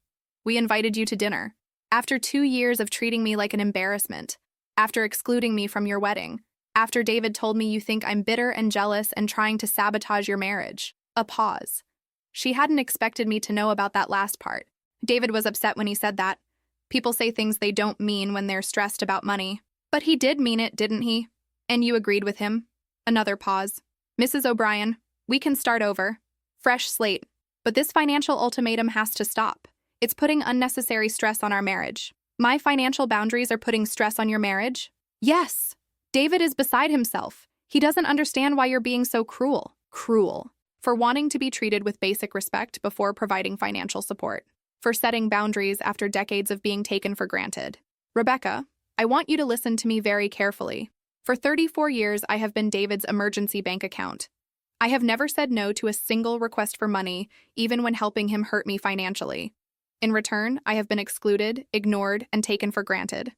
We invited you to dinner. After 2 years of treating me like an embarrassment, after excluding me from your wedding, after David told me you think I'm bitter and jealous and trying to sabotage your marriage. A pause. She hadn't expected me to know about that last part. David was upset when he said that. People say things they don't mean when they're stressed about money. But he did mean it, didn't he? And you agreed with him? Another pause. Mrs. O'Brien, we can start over. Fresh slate. But this financial ultimatum has to stop. It's putting unnecessary stress on our marriage. My financial boundaries are putting stress on your marriage? Yes. David is beside himself. He doesn't understand why you're being so cruel. Cruel. For wanting to be treated with basic respect before providing financial support. For setting boundaries after decades of being taken for granted. Rebecca, I want you to listen to me very carefully. For 34 years, I have been David's emergency bank account. I have never said no to a single request for money, even when helping him hurt me financially. In return, I have been excluded, ignored, and taken for granted.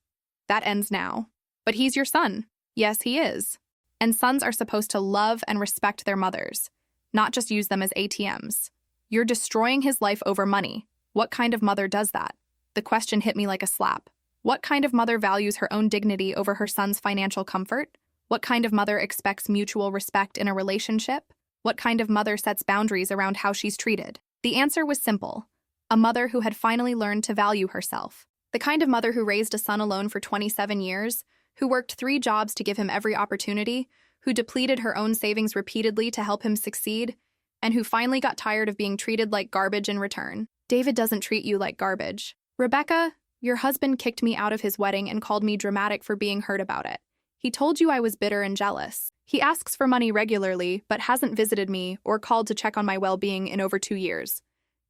That ends now. But he's your son. Yes, he is. And sons are supposed to love and respect their mothers, not just use them as ATMs. You're destroying his life over money. What kind of mother does that? The question hit me like a slap. What kind of mother values her own dignity over her son's financial comfort? What kind of mother expects mutual respect in a relationship? What kind of mother sets boundaries around how she's treated? The answer was simple. A mother who had finally learned to value herself. The kind of mother who raised a son alone for 27 years, who worked 3 jobs to give him every opportunity, who depleted her own savings repeatedly to help him succeed, and who finally got tired of being treated like garbage in return. David doesn't treat you like garbage. Rebecca, your husband kicked me out of his wedding and called me dramatic for being hurt about it. He told you I was bitter and jealous. He asks for money regularly, but hasn't visited me or called to check on my well-being in over 2 years.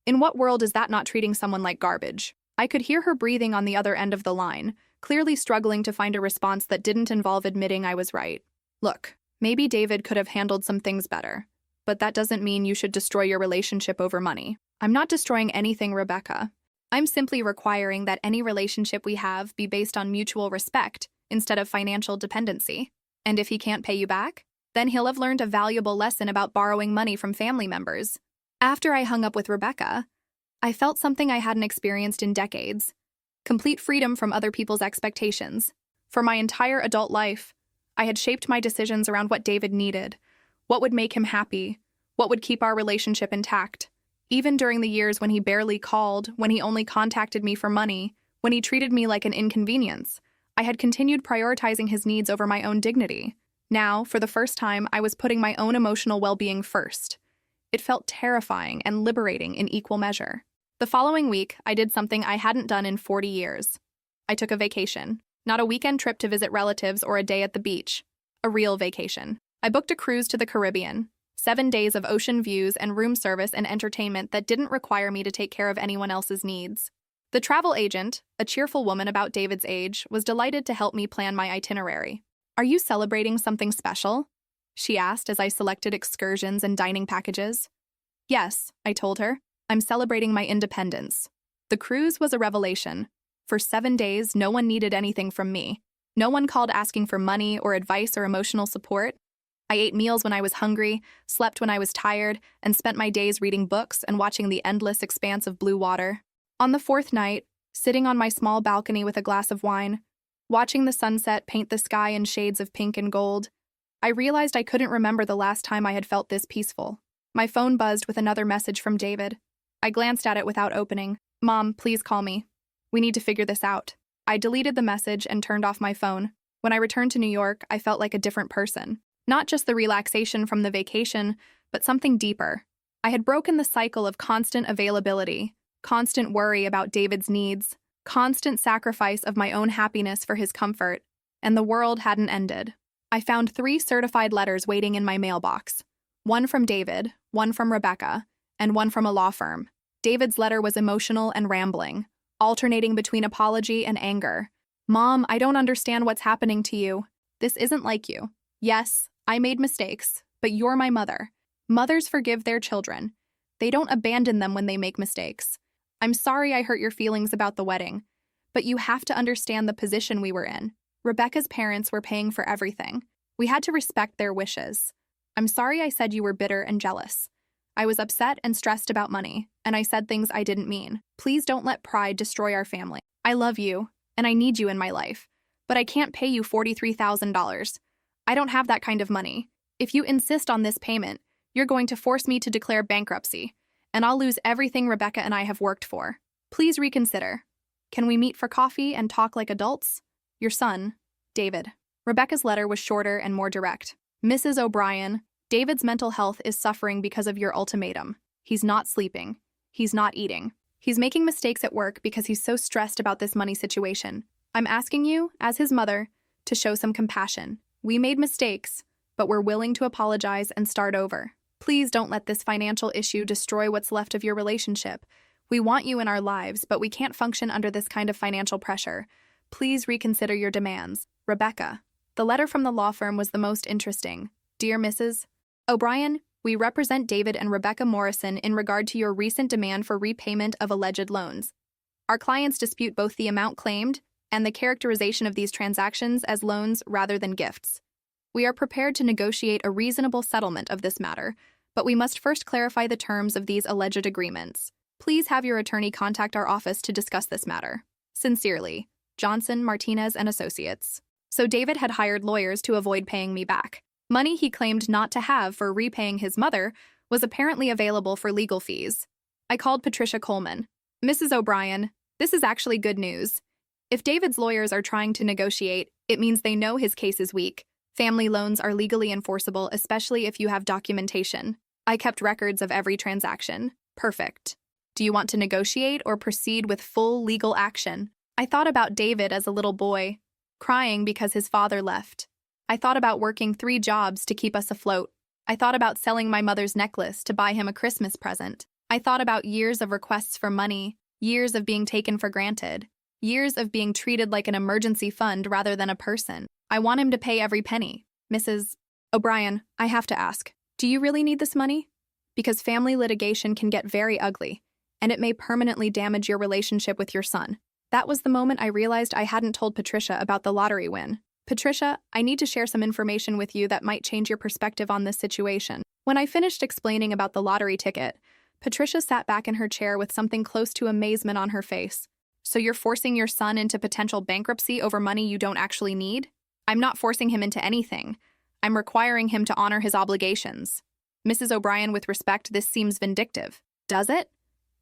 In what world is that not treating someone like garbage? I could hear her breathing on the other end of the line, clearly struggling to find a response that didn't involve admitting I was right. Look, maybe David could have handled some things better, but that doesn't mean you should destroy your relationship over money. I'm not destroying anything, Rebecca. I'm simply requiring that any relationship we have be based on mutual respect instead of financial dependency. And if he can't pay you back, then he'll have learned a valuable lesson about borrowing money from family members. After I hung up with Rebecca, I felt something I hadn't experienced in decades: complete freedom from other people's expectations. For my entire adult life, I had shaped my decisions around what David needed, what would make him happy, what would keep our relationship intact. Even during the years when he barely called, when he only contacted me for money, when he treated me like an inconvenience, I had continued prioritizing his needs over my own dignity. Now, for the first time, I was putting my own emotional well-being first. It felt terrifying and liberating in equal measure. The following week, I did something I hadn't done in 40 years. I took a vacation. Not a weekend trip to visit relatives or a day at the beach. A real vacation. I booked a cruise to the Caribbean. 7 days of ocean views and room service and entertainment that didn't require me to take care of anyone else's needs. The travel agent, a cheerful woman about David's age, was delighted to help me plan my itinerary. "Are you celebrating something special?" she asked as I selected excursions and dining packages. "Yes," I told her. "I'm celebrating my independence." The cruise was a revelation. For 7 days, no one needed anything from me. No one called asking for money or advice or emotional support. I ate meals when I was hungry, slept when I was tired, and spent my days reading books and watching the endless expanse of blue water. On the 4th night, sitting on my small balcony with a glass of wine, watching the sunset paint the sky in shades of pink and gold, I realized I couldn't remember the last time I had felt this peaceful. My phone buzzed with another message from David. I glanced at it without opening. "Mom, please call me. We need to figure this out." I deleted the message and turned off my phone. When I returned to New York, I felt like a different person. Not just the relaxation from the vacation, but something deeper. I had broken the cycle of constant availability, constant worry about David's needs, constant sacrifice of my own happiness for his comfort, and the world hadn't ended. I found 3 certified letters waiting in my mailbox. One from David, one from Rebecca, and one from a law firm. David's letter was emotional and rambling, alternating between apology and anger. "Mom, I don't understand what's happening to you. This isn't like you. Yes, I made mistakes, but you're my mother. Mothers forgive their children. They don't abandon them when they make mistakes. I'm sorry I hurt your feelings about the wedding, but you have to understand the position we were in. Rebecca's parents were paying for everything. We had to respect their wishes. I'm sorry I said you were bitter and jealous. I was upset and stressed about money, and I said things I didn't mean. Please don't let pride destroy our family. I love you, and I need you in my life, but I can't pay you $43,000. I don't have that kind of money. If you insist on this payment, you're going to force me to declare bankruptcy, and I'll lose everything Rebecca and I have worked for. Please reconsider. Can we meet for coffee and talk like adults? Your son, David." Rebecca's letter was shorter and more direct. "Mrs. O'Brien, David's mental health is suffering because of your ultimatum. He's not sleeping. He's not eating. He's making mistakes at work because he's so stressed about this money situation. I'm asking you, as his mother, to show some compassion. We made mistakes, but we're willing to apologize and start over. Please don't let this financial issue destroy what's left of your relationship. We want you in our lives, but we can't function under this kind of financial pressure. Please reconsider your demands. Rebecca." The letter from the law firm was the most interesting. "Dear Mrs. O'Brien, we represent David and Rebecca Morrison in regard to your recent demand for repayment of alleged loans. Our clients dispute both the amount claimed and the characterization of these transactions as loans rather than gifts. We are prepared to negotiate a reasonable settlement of this matter, but we must first clarify the terms of these alleged agreements. Please have your attorney contact our office to discuss this matter. Sincerely, Johnson, Martinez, and Associates." So David had hired lawyers to avoid paying me back. Money he claimed not to have for repaying his mother was apparently available for legal fees. I called Patricia Coleman. "Mrs. O'Brien, this is actually good news. If David's lawyers are trying to negotiate, it means they know his case is weak. Family loans are legally enforceable, especially if you have documentation. I kept records of every transaction. Perfect. Do you want to negotiate or proceed with full legal action?" I thought about David as a little boy, crying because his father left. I thought about working 3 jobs to keep us afloat. I thought about selling my mother's necklace to buy him a Christmas present. I thought about years of requests for money, years of being taken for granted, years of being treated like an emergency fund rather than a person. I want him to pay every penny. "Mrs. O'Brien, I have to ask, do you really need this money? Because family litigation can get very ugly, and it may permanently damage your relationship with your son." That was the moment I realized I hadn't told Patricia about the lottery win. "Patricia, I need to share some information with you that might change your perspective on this situation." When I finished explaining about the lottery ticket, Patricia sat back in her chair with something close to amazement on her face. So you're forcing your son into potential bankruptcy over money you don't actually need? I'm not forcing him into anything. I'm requiring him to honor his obligations. Mrs. O'Brien, with respect, this seems vindictive. Does it?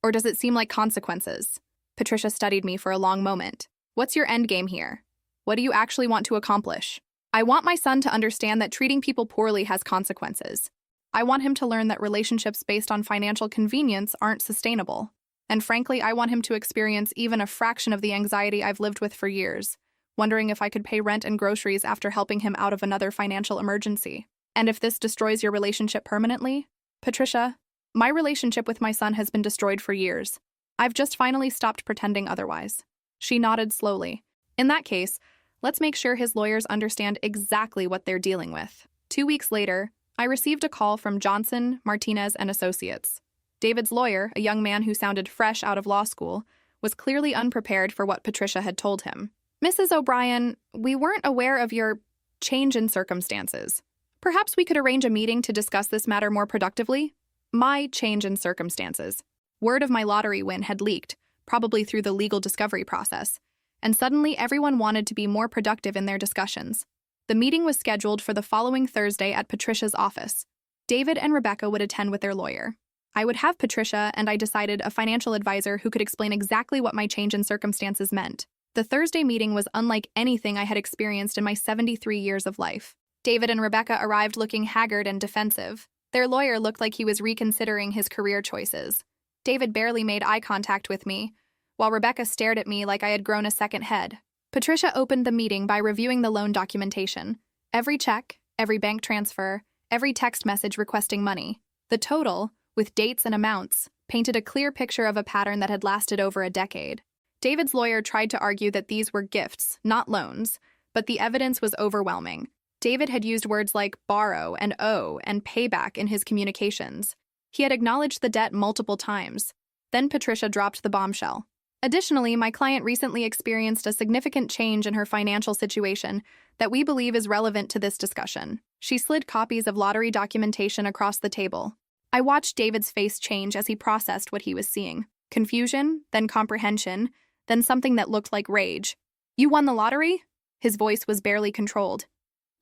Or does it seem like consequences? Patricia studied me for a long moment. What's your end game here? What do you actually want to accomplish? I want my son to understand that treating people poorly has consequences. I want him to learn that relationships based on financial convenience aren't sustainable. And frankly, I want him to experience even a fraction of the anxiety I've lived with for years, wondering if I could pay rent and groceries after helping him out of another financial emergency. And if this destroys your relationship permanently? Patricia, my relationship with my son has been destroyed for years. I've just finally stopped pretending otherwise. She nodded slowly. In that case, let's make sure his lawyers understand exactly what they're dealing with. 2 weeks later, I received a call from Johnson, Martinez, and Associates. David's lawyer, a young man who sounded fresh out of law school, was clearly unprepared for what Patricia had told him. Mrs. O'Brien, we weren't aware of your change in circumstances. Perhaps we could arrange a meeting to discuss this matter more productively? My change in circumstances. Word of my lottery win had leaked, probably through the legal discovery process, and suddenly everyone wanted to be more productive in their discussions. The meeting was scheduled for the following Thursday at Patricia's office. David and Rebecca would attend with their lawyer. I would have Patricia, and I decided, a financial advisor who could explain exactly what my change in circumstances meant. The Thursday meeting was unlike anything I had experienced in my 73 years of life. David and Rebecca arrived looking haggard and defensive. Their lawyer looked like he was reconsidering his career choices. David barely made eye contact with me, while Rebecca stared at me like I had grown a second head. Patricia opened the meeting by reviewing the loan documentation. Every check, every bank transfer, every text message requesting money. The total, with dates and amounts, painted a clear picture of a pattern that had lasted over a decade. David's lawyer tried to argue that these were gifts, not loans, but the evidence was overwhelming. David had used words like borrow and owe and payback in his communications. He had acknowledged the debt multiple times. Then Patricia dropped the bombshell. Additionally, my client recently experienced a significant change in her financial situation that we believe is relevant to this discussion. She slid copies of lottery documentation across the table. I watched David's face change as he processed what he was seeing. Confusion, then comprehension, then something that looked like rage. You won the lottery? His voice was barely controlled.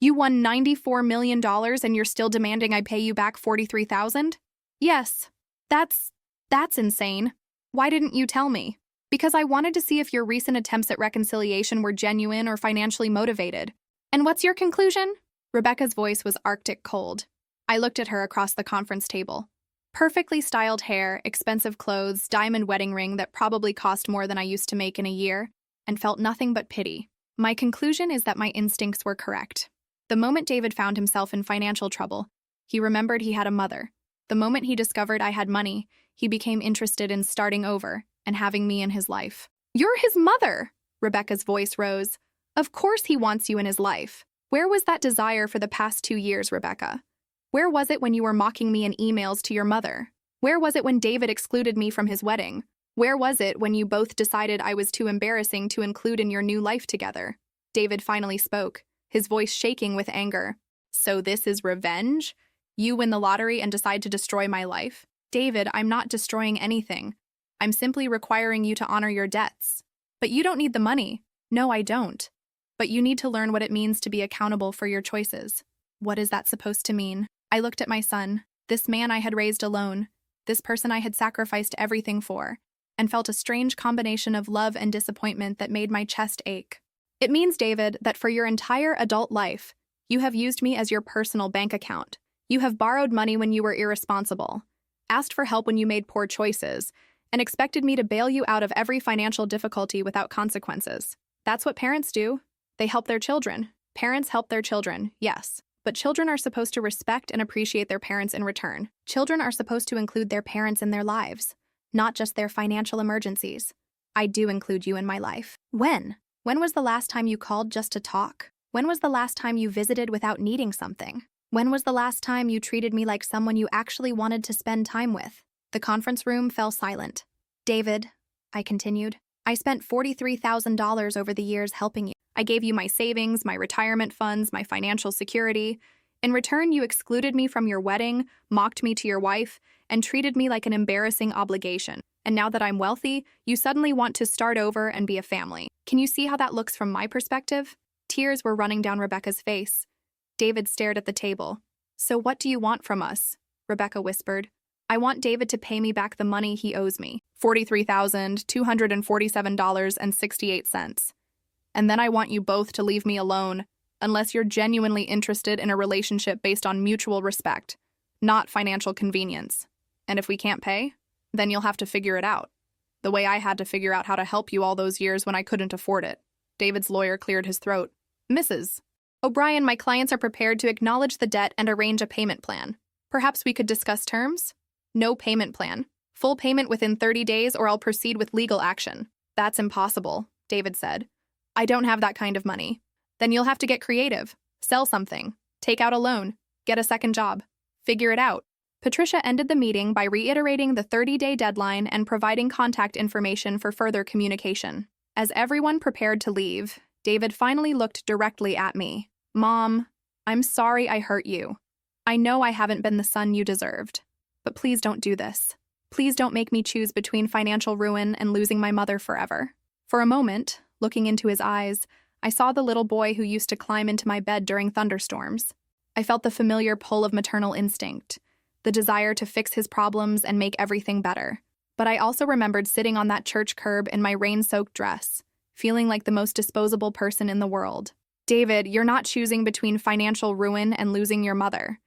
You won $94 million and you're still demanding I pay you back $43,000? Yes. That's insane. Why didn't you tell me? Because I wanted to see if your recent attempts at reconciliation were genuine or financially motivated. And what's your conclusion? Rebecca's voice was arctic cold. I looked at her across the conference table. Perfectly styled hair, expensive clothes, diamond wedding ring that probably cost more than I used to make in a year, and felt nothing but pity. My conclusion is that my instincts were correct. The moment David found himself in financial trouble, he remembered he had a mother. The moment he discovered I had money, he became interested in starting over and having me in his life. You're his mother! Rebecca's voice rose. Of course he wants you in his life. Where was that desire for the past 2 years, Rebecca? Where was it when you were mocking me in emails to your mother? Where was it when David excluded me from his wedding? Where was it when you both decided I was too embarrassing to include in your new life together? David finally spoke, his voice shaking with anger. So this is revenge? You win the lottery and decide to destroy my life? David, I'm not destroying anything. I'm simply requiring you to honor your debts. But you don't need the money. No, I don't. But you need to learn what it means to be accountable for your choices. What is that supposed to mean? I looked at my son, this man I had raised alone, this person I had sacrificed everything for, and felt a strange combination of love and disappointment that made my chest ache. It means, David, that for your entire adult life, you have used me as your personal bank account. You have borrowed money when you were irresponsible, asked for help when you made poor choices, and expected me to bail you out of every financial difficulty without consequences. That's what parents do. They help their children. Parents help their children, yes. But children are supposed to respect and appreciate their parents in return. Children are supposed to include their parents in their lives, not just their financial emergencies. I do include you in my life. When? When was the last time you called just to talk? When was the last time you visited without needing something? When was the last time you treated me like someone you actually wanted to spend time with? The conference room fell silent. David, I continued, I spent $43,000 over the years helping you. I gave you my savings, my retirement funds, my financial security. In return, you excluded me from your wedding, mocked me to your wife, and treated me like an embarrassing obligation. And now that I'm wealthy, you suddenly want to start over and be a family. Can you see how that looks from my perspective? Tears were running down Rebecca's face. David stared at the table. So what do you want from us? Rebecca whispered. I want David to pay me back the money he owes me, $43,247.68. And then I want you both to leave me alone, unless you're genuinely interested in a relationship based on mutual respect, not financial convenience. And if we can't pay, then you'll have to figure it out. The way I had to figure out how to help you all those years when I couldn't afford it. David's lawyer cleared his throat. Mrs. O'Brien, my clients are prepared to acknowledge the debt and arrange a payment plan. Perhaps we could discuss terms? No payment plan. Full payment within 30 days or I'll proceed with legal action. That's impossible, David said. I don't have that kind of money. Then you'll have to get creative. Sell something. Take out a loan. Get a second job. Figure it out. Patricia ended the meeting by reiterating the 30-day deadline and providing contact information for further communication. As everyone prepared to leave, David finally looked directly at me. Mom, I'm sorry I hurt you. I know I haven't been the son you deserved. But please don't do this. Please don't make me choose between financial ruin and losing my mother forever. For a moment, looking into his eyes, I saw the little boy who used to climb into my bed during thunderstorms. I felt the familiar pull of maternal instinct, the desire to fix his problems and make everything better. But I also remembered sitting on that church curb in my rain-soaked dress, feeling like the most disposable person in the world. David, you're not choosing between financial ruin and losing your mother.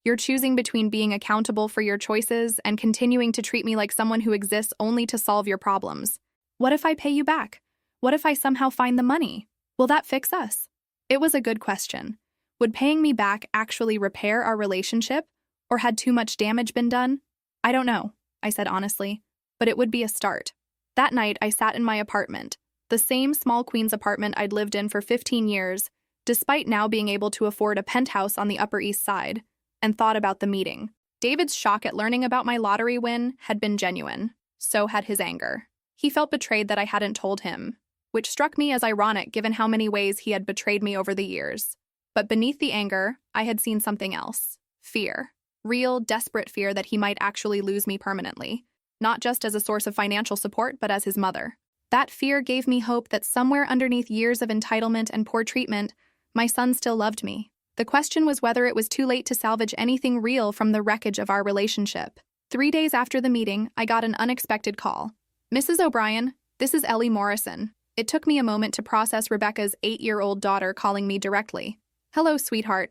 You're choosing between being accountable for your choices and continuing to treat me like someone who exists only to solve your problems. What if I pay you back? What if I somehow find the money? Will that fix us? It was a good question. Would paying me back actually repair our relationship? Or had too much damage been done? I don't know, I said honestly, but it would be a start. That night, I sat in my apartment, the same small Queens apartment I'd lived in for 15 years, despite now being able to afford a penthouse on the Upper East Side, and thought about the meeting. David's shock at learning about my lottery win had been genuine. So had his anger. He felt betrayed that I hadn't told him, which struck me as ironic given how many ways he had betrayed me over the years. But beneath the anger, I had seen something else. Fear. Real, desperate fear that he might actually lose me permanently, not just as a source of financial support, but as his mother. That fear gave me hope that somewhere underneath years of entitlement and poor treatment, my son still loved me. The question was whether it was too late to salvage anything real from the wreckage of our relationship. 3 days after the meeting, I got an unexpected call. Mrs. O'Brien, this is Ellie Morrison. It took me a moment to process Rebecca's 8-year-old daughter calling me directly. Hello, sweetheart.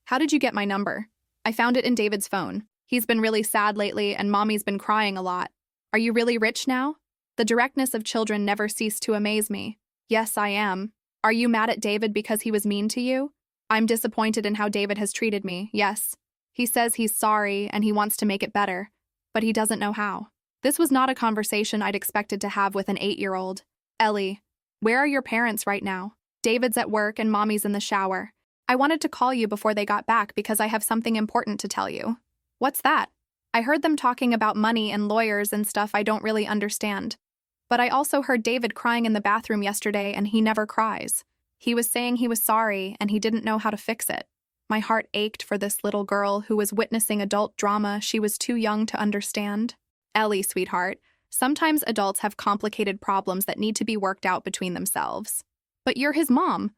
How did you get my number? I found it in David's phone. He's been really sad lately and Mommy's been crying a lot. Are you really rich now? The directness of children never ceased to amaze me. Yes, I am. Are you mad at David because he was mean to you? I'm disappointed in how David has treated me, yes. He says he's sorry and he wants to make it better, but he doesn't know how. This was not a conversation I'd expected to have with an 8-year-old. Ellie, where are your parents right now? David's at work and Mommy's in the shower. I wanted to call you before they got back because I have something important to tell you. What's that? I heard them talking about money and lawyers and stuff I don't really understand. But I also heard David crying in the bathroom yesterday and he never cries. He was saying he was sorry and he didn't know how to fix it. My heart ached for this little girl who was witnessing adult drama she was too young to understand. Ellie, sweetheart, sometimes adults have complicated problems that need to be worked out between themselves. But you're his mom.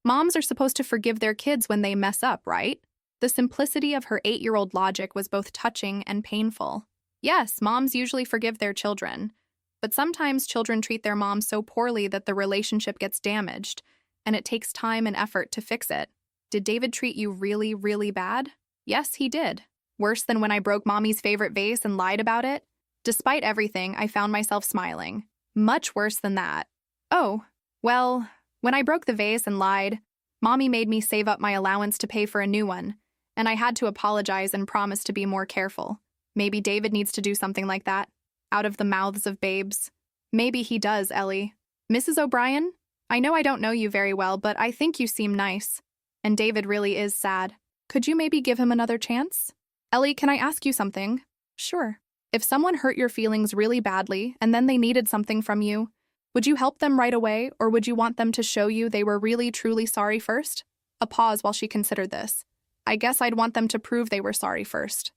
Moms are supposed to forgive their kids when they mess up, right? The simplicity of her 8-year-old logic was both touching and painful. Yes, moms usually forgive their children, but sometimes children treat their moms so poorly that the relationship gets damaged, and it takes time and effort to fix it. Did David treat you really, really bad? Yes, he did. Worse than when I broke Mommy's favorite vase and lied about it? Despite everything, I found myself smiling. Much worse than that. Oh, well, when I broke the vase and lied, Mommy made me save up my allowance to pay for a new one, and I had to apologize and promise to be more careful. Maybe David needs to do something like that, out of the mouths of babes. Maybe he does, Ellie. Mrs. O'Brien, I know I don't know you very well, but I think you seem nice. And David really is sad. Could you maybe give him another chance? Ellie, can I ask you something? Sure. If someone hurt your feelings really badly and then they needed something from you, would you help them right away, or would you want them to show you they were really truly sorry first? A pause while she considered this. I guess I'd want them to prove they were sorry first.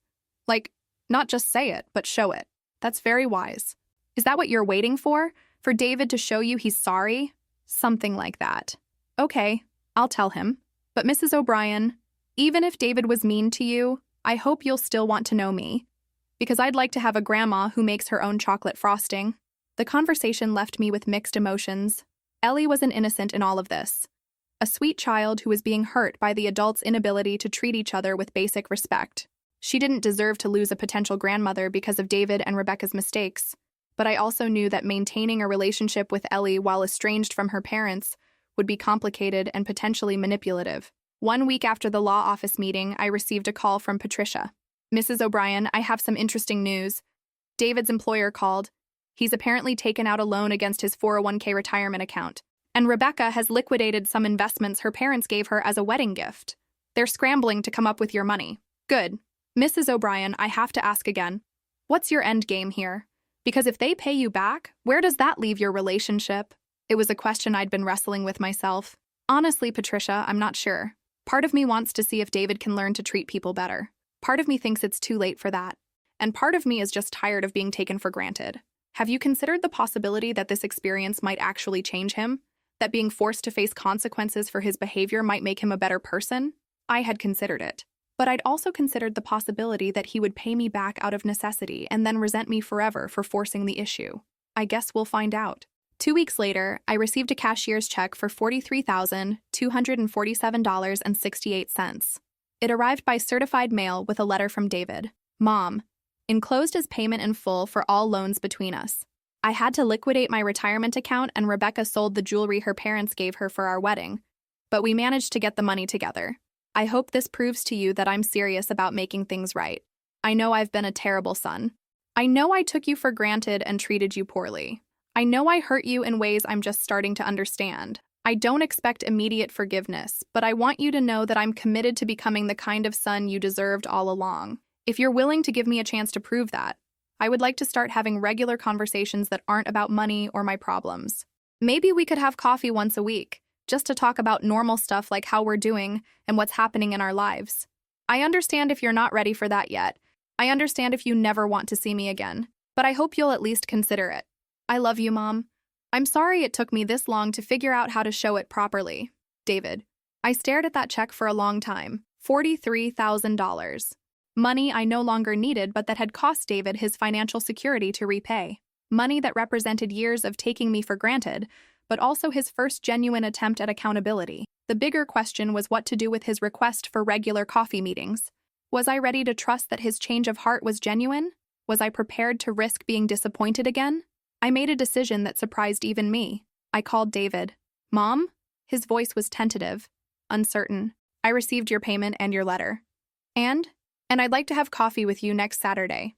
Like, not just say it, but show it. That's very wise. Is that what you're waiting for? For David to show you he's sorry? Something like that. Okay, I'll tell him. But Mrs. O'Brien, even if David was mean to you, I hope you'll still want to know me. Because I'd like to have a grandma who makes her own chocolate frosting. The conversation left me with mixed emotions. Ellie was an innocent in all of this. A sweet child who was being hurt by the adults' inability to treat each other with basic respect. She didn't deserve to lose a potential grandmother because of David and Rebecca's mistakes. But I also knew that maintaining a relationship with Ellie while estranged from her parents would be complicated and potentially manipulative. 1 week after the law office meeting, I received a call from Patricia. Mrs. O'Brien, I have some interesting news. David's employer called. He's apparently taken out a loan against his 401k retirement account. And Rebecca has liquidated some investments her parents gave her as a wedding gift. They're scrambling to come up with your money. Good. Mrs. O'Brien, I have to ask again. What's your end game here? Because if they pay you back, where does that leave your relationship? It was a question I'd been wrestling with myself. Honestly, Patricia, I'm not sure. Part of me wants to see if David can learn to treat people better. Part of me thinks it's too late for that. And part of me is just tired of being taken for granted. Have you considered the possibility that this experience might actually change him? That being forced to face consequences for his behavior might make him a better person? I had considered it. But I'd also considered the possibility that he would pay me back out of necessity and then resent me forever for forcing the issue. I guess we'll find out. 2 weeks later, I received a cashier's check for $43,247.68. It arrived by certified mail with a letter from David. Mom, enclosed as payment in full for all loans between us. I had to liquidate my retirement account and Rebecca sold the jewelry her parents gave her for our wedding, but we managed to get the money together. I hope this proves to you that I'm serious about making things right. I know I've been a terrible son. I know I took you for granted and treated you poorly. I know I hurt you in ways I'm just starting to understand. I don't expect immediate forgiveness, but I want you to know that I'm committed to becoming the kind of son you deserved all along. If you're willing to give me a chance to prove that, I would like to start having regular conversations that aren't about money or my problems. Maybe we could have coffee once a week, just to talk about normal stuff like how we're doing and what's happening in our lives. I understand if you're not ready for that yet. I understand if you never want to see me again, but I hope you'll at least consider it. I love you, Mom. I'm sorry it took me this long to figure out how to show it properly. David. I stared at that check for a long time. $43,000. Money I no longer needed, but that had cost David his financial security to repay. Money that represented years of taking me for granted, but also his first genuine attempt at accountability. The bigger question was what to do with his request for regular coffee meetings. Was I ready to trust that his change of heart was genuine? Was I prepared to risk being disappointed again? I made a decision that surprised even me. I called David. Mom? His voice was tentative, uncertain. I received your payment and your letter. And I'd like to have coffee with you next Saturday.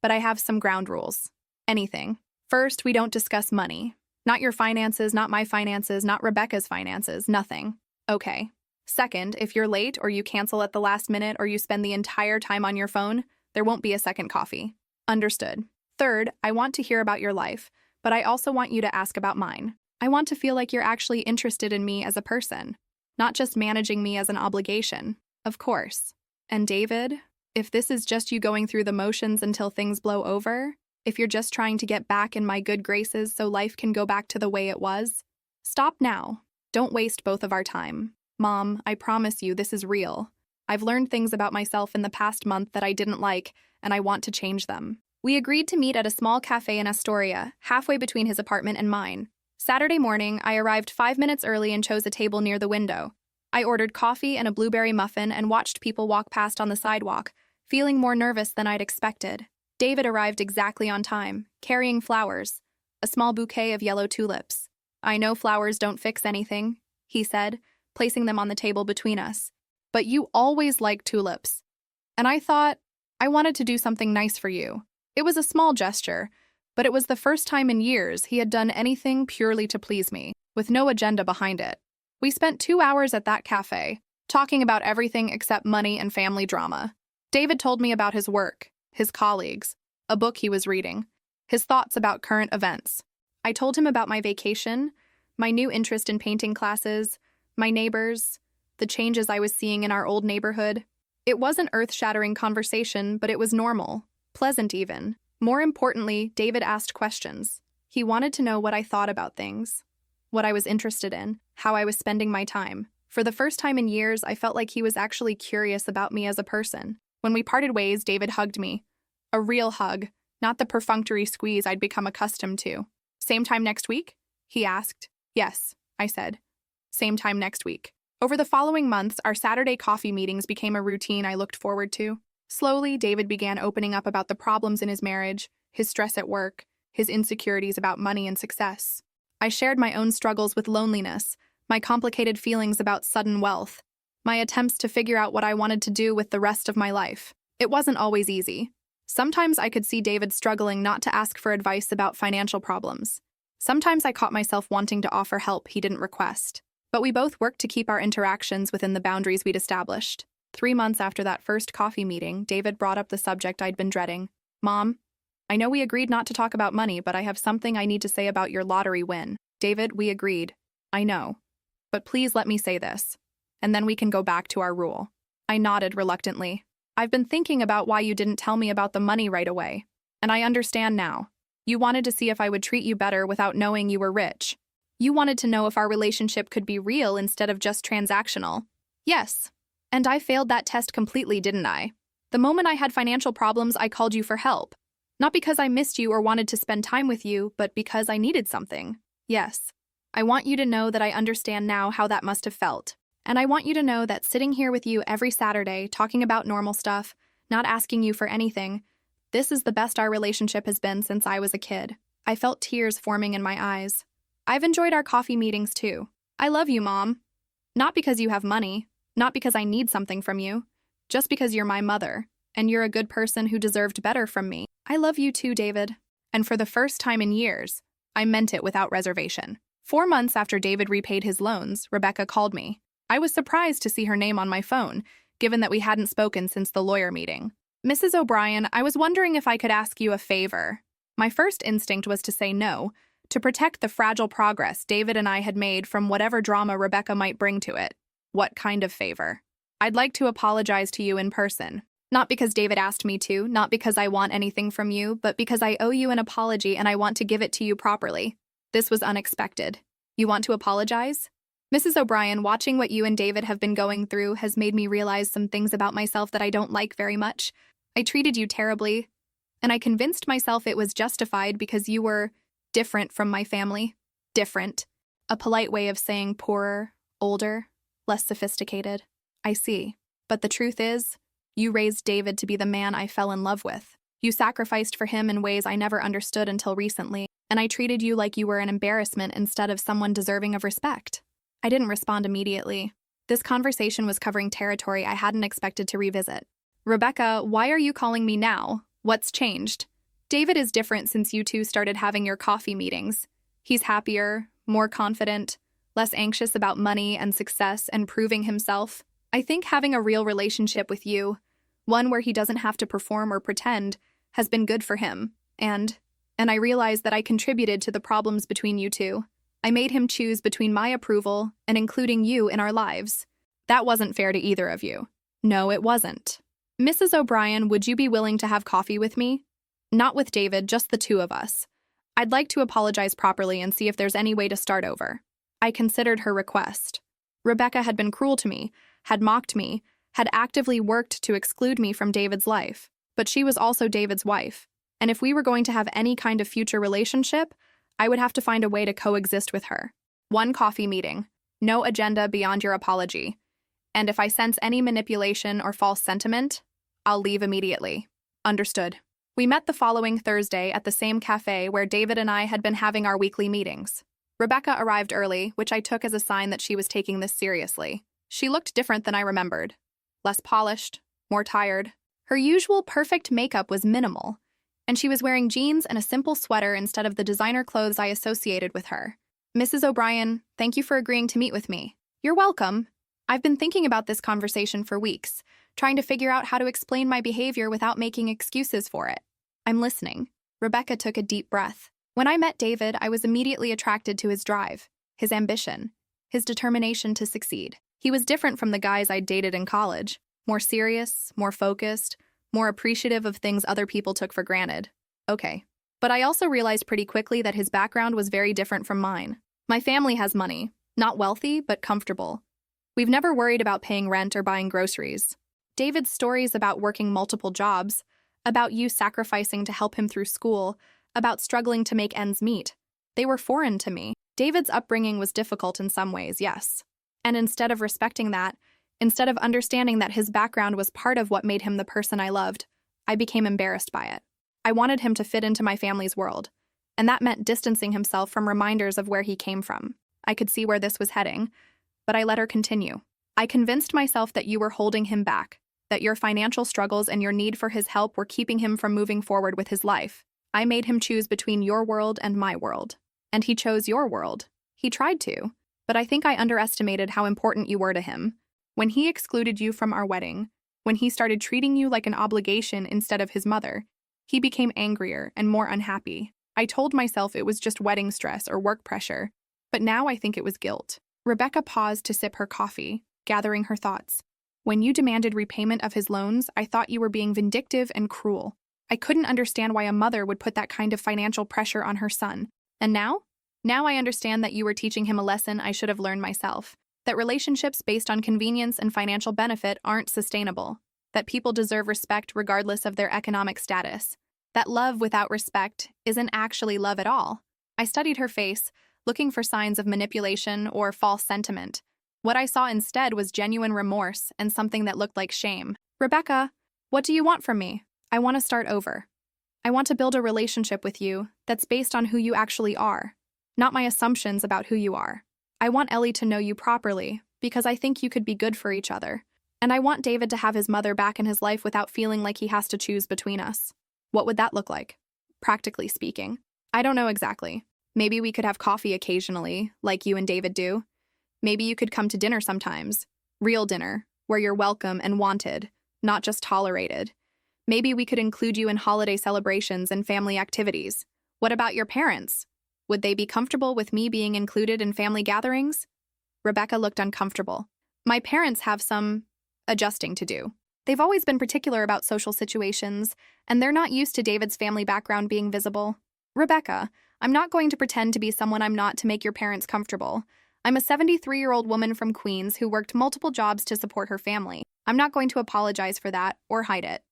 But I have some ground rules. Anything. First, we don't discuss money. Not your finances, not my finances, not Rebecca's finances, nothing. Okay. Second, if you're late or you cancel at the last minute or you spend the entire time on your phone, there won't be a second coffee. Understood. Third, I want to hear about your life, but I also want you to ask about mine. I want to feel like you're actually interested in me as a person, not just managing me as an obligation. Of course. And David, if this is just you going through the motions until things blow over, if you're just trying to get back in my good graces so life can go back to the way it was, stop now. Don't waste both of our time. Mom, I promise you this is real. I've learned things about myself in the past month that I didn't like, and I want to change them. We agreed to meet at a small cafe in Astoria, halfway between his apartment and mine. Saturday morning, I arrived 5 minutes early and chose a table near the window. I ordered coffee and a blueberry muffin and watched people walk past on the sidewalk, feeling more nervous than I'd expected. David arrived exactly on time, carrying flowers, a small bouquet of yellow tulips. I know flowers don't fix anything, he said, placing them on the table between us. But you always liked tulips. And I thought, I wanted to do something nice for you. It was a small gesture, but it was the first time in years he had done anything purely to please me, with no agenda behind it. We spent 2 hours at that cafe, talking about everything except money and family drama. David told me about his work, his colleagues, a book he was reading, his thoughts about current events. I told him about my vacation, my new interest in painting classes, my neighbors, the changes I was seeing in our old neighborhood. It wasn't earth-shattering conversation, but it was normal, pleasant even. More importantly, David asked questions. He wanted to know what I thought about things, what I was interested in, how I was spending my time. For the first time in years, I felt like he was actually curious about me as a person. When we parted ways, David hugged me. A real hug, not the perfunctory squeeze I'd become accustomed to. Same time next week? He asked. Yes, I said. Same time next week. Over the following months, our Saturday coffee meetings became a routine I looked forward to. Slowly, David began opening up about the problems in his marriage, his stress at work, his insecurities about money and success. I shared my own struggles with loneliness, my complicated feelings about sudden wealth, my attempts to figure out what I wanted to do with the rest of my life. It wasn't always easy. Sometimes I could see David struggling not to ask for advice about financial problems. Sometimes I caught myself wanting to offer help he didn't request. But we both worked to keep our interactions within the boundaries we'd established. 3 months after that first coffee meeting, David brought up the subject I'd been dreading. Mom, I know we agreed not to talk about money, but I have something I need to say about your lottery win. David, we agreed. I know. But please let me say this, and then we can go back to our rule. I nodded reluctantly. I've been thinking about why you didn't tell me about the money right away, and I understand now. You wanted to see if I would treat you better without knowing you were rich. You wanted to know if our relationship could be real instead of just transactional. Yes. And I failed that test completely, didn't I? The moment I had financial problems, I called you for help. Not because I missed you or wanted to spend time with you, but because I needed something. Yes. I want you to know that I understand now how that must have felt. And I want you to know that sitting here with you every Saturday, talking about normal stuff, not asking you for anything, this is the best our relationship has been since I was a kid. I felt tears forming in my eyes. I've enjoyed our coffee meetings too. I love you, Mom. Not because you have money, not because I need something from you, just because you're my mother, and you're a good person who deserved better from me. I love you too, David. And for the first time in years, I meant it without reservation. 4 months after David repaid his loans, Rebecca called me. I was surprised to see her name on my phone, given that we hadn't spoken since the lawyer meeting. Mrs. O'Brien, I was wondering if I could ask you a favor. My first instinct was to say no, to protect the fragile progress David and I had made from whatever drama Rebecca might bring to it. What kind of favor? I'd like to apologize to you in person. Not because David asked me to, not because I want anything from you, but because I owe you an apology and I want to give it to you properly. This was unexpected. You want to apologize? Mrs. O'Brien, watching what you and David have been going through has made me realize some things about myself that I don't like very much. I treated you terribly, and I convinced myself it was justified because you were different from my family. Different. A polite way of saying poorer, older, less sophisticated. I see. But the truth is, you raised David to be the man I fell in love with. You sacrificed for him in ways I never understood until recently, and I treated you like you were an embarrassment instead of someone deserving of respect. I didn't respond immediately. This conversation was covering territory I hadn't expected to revisit. Rebecca, why are you calling me now? What's changed? David is different since you two started having your coffee meetings. He's happier, more confident, less anxious about money and success and proving himself. I think having a real relationship with you, one where he doesn't have to perform or pretend, has been good for him. And I realized that I contributed to the problems between you two. I made him choose between my approval and including you in our lives. That wasn't fair to either of you. No, it wasn't. Mrs. O'Brien, would you be willing to have coffee with me? Not with David, just the two of us. I'd like to apologize properly and see if there's any way to start over. I considered her request. Rebecca had been cruel to me, had mocked me, had actively worked to exclude me from David's life. But she was also David's wife. And if we were going to have any kind of future relationship, I would have to find a way to coexist with her. 1 coffee meeting. No agenda beyond your apology. And if I sense any manipulation or false sentiment, I'll leave immediately. Understood. We met the following Thursday at the same cafe where David and I had been having our weekly meetings. Rebecca arrived early, which I took as a sign that she was taking this seriously. She looked different than I remembered. Less polished, more tired. Her usual perfect makeup was minimal, and she was wearing jeans and a simple sweater instead of the designer clothes I associated with her. Mrs. O'Brien, thank you for agreeing to meet with me. You're welcome. I've been thinking about this conversation for weeks, trying to figure out how to explain my behavior without making excuses for it. I'm listening. Rebecca took a deep breath. When I met David, I was immediately attracted to his drive, his ambition, his determination to succeed. He was different from the guys I'd dated in college. More serious, more focused, more appreciative of things other people took for granted. Okay. But I also realized pretty quickly that his background was very different from mine. My family has money. Not wealthy, but comfortable. We've never worried about paying rent or buying groceries. David's stories about working multiple jobs, about you sacrificing to help him through school, about struggling to make ends meet, they were foreign to me. David's upbringing was difficult in some ways, yes. And instead of respecting that, instead of understanding that his background was part of what made him the person I loved, I became embarrassed by it. I wanted him to fit into my family's world, and that meant distancing himself from reminders of where he came from. I could see where this was heading, but I let her continue. I convinced myself that you were holding him back, that your financial struggles and your need for his help were keeping him from moving forward with his life. I made him choose between your world and my world. And he chose your world. He tried to, but I think I underestimated how important you were to him. When he excluded you from our wedding, when he started treating you like an obligation instead of his mother, he became angrier and more unhappy. I told myself it was just wedding stress or work pressure, but now I think it was guilt. Rebecca paused to sip her coffee, gathering her thoughts. When you demanded repayment of his loans, I thought you were being vindictive and cruel. I couldn't understand why a mother would put that kind of financial pressure on her son. And now? Now I understand that you were teaching him a lesson I should have learned myself. That relationships based on convenience and financial benefit aren't sustainable. That people deserve respect regardless of their economic status. That love without respect isn't actually love at all. I studied her face, looking for signs of manipulation or false sentiment. What I saw instead was genuine remorse and something that looked like shame. Rebecca, what do you want from me? I want to start over. I want to build a relationship with you that's based on who you actually are, not my assumptions about who you are. I want Ellie to know you properly because I think you could be good for each other. And I want David to have his mother back in his life without feeling like he has to choose between us. What would that look like? Practically speaking. I don't know exactly. Maybe we could have coffee occasionally, like you and David do. Maybe you could come to dinner sometimes. Real dinner, where you're welcome and wanted, not just tolerated. Maybe we could include you in holiday celebrations and family activities. What about your parents? Would they be comfortable with me being included in family gatherings? Rebecca looked uncomfortable. My parents have some adjusting to do. They've always been particular about social situations, and they're not used to David's family background being visible. Rebecca, I'm not going to pretend to be someone I'm not to make your parents comfortable. I'm a 73-year-old woman from Queens who worked multiple jobs to support her family. I'm not going to apologize for that or hide it.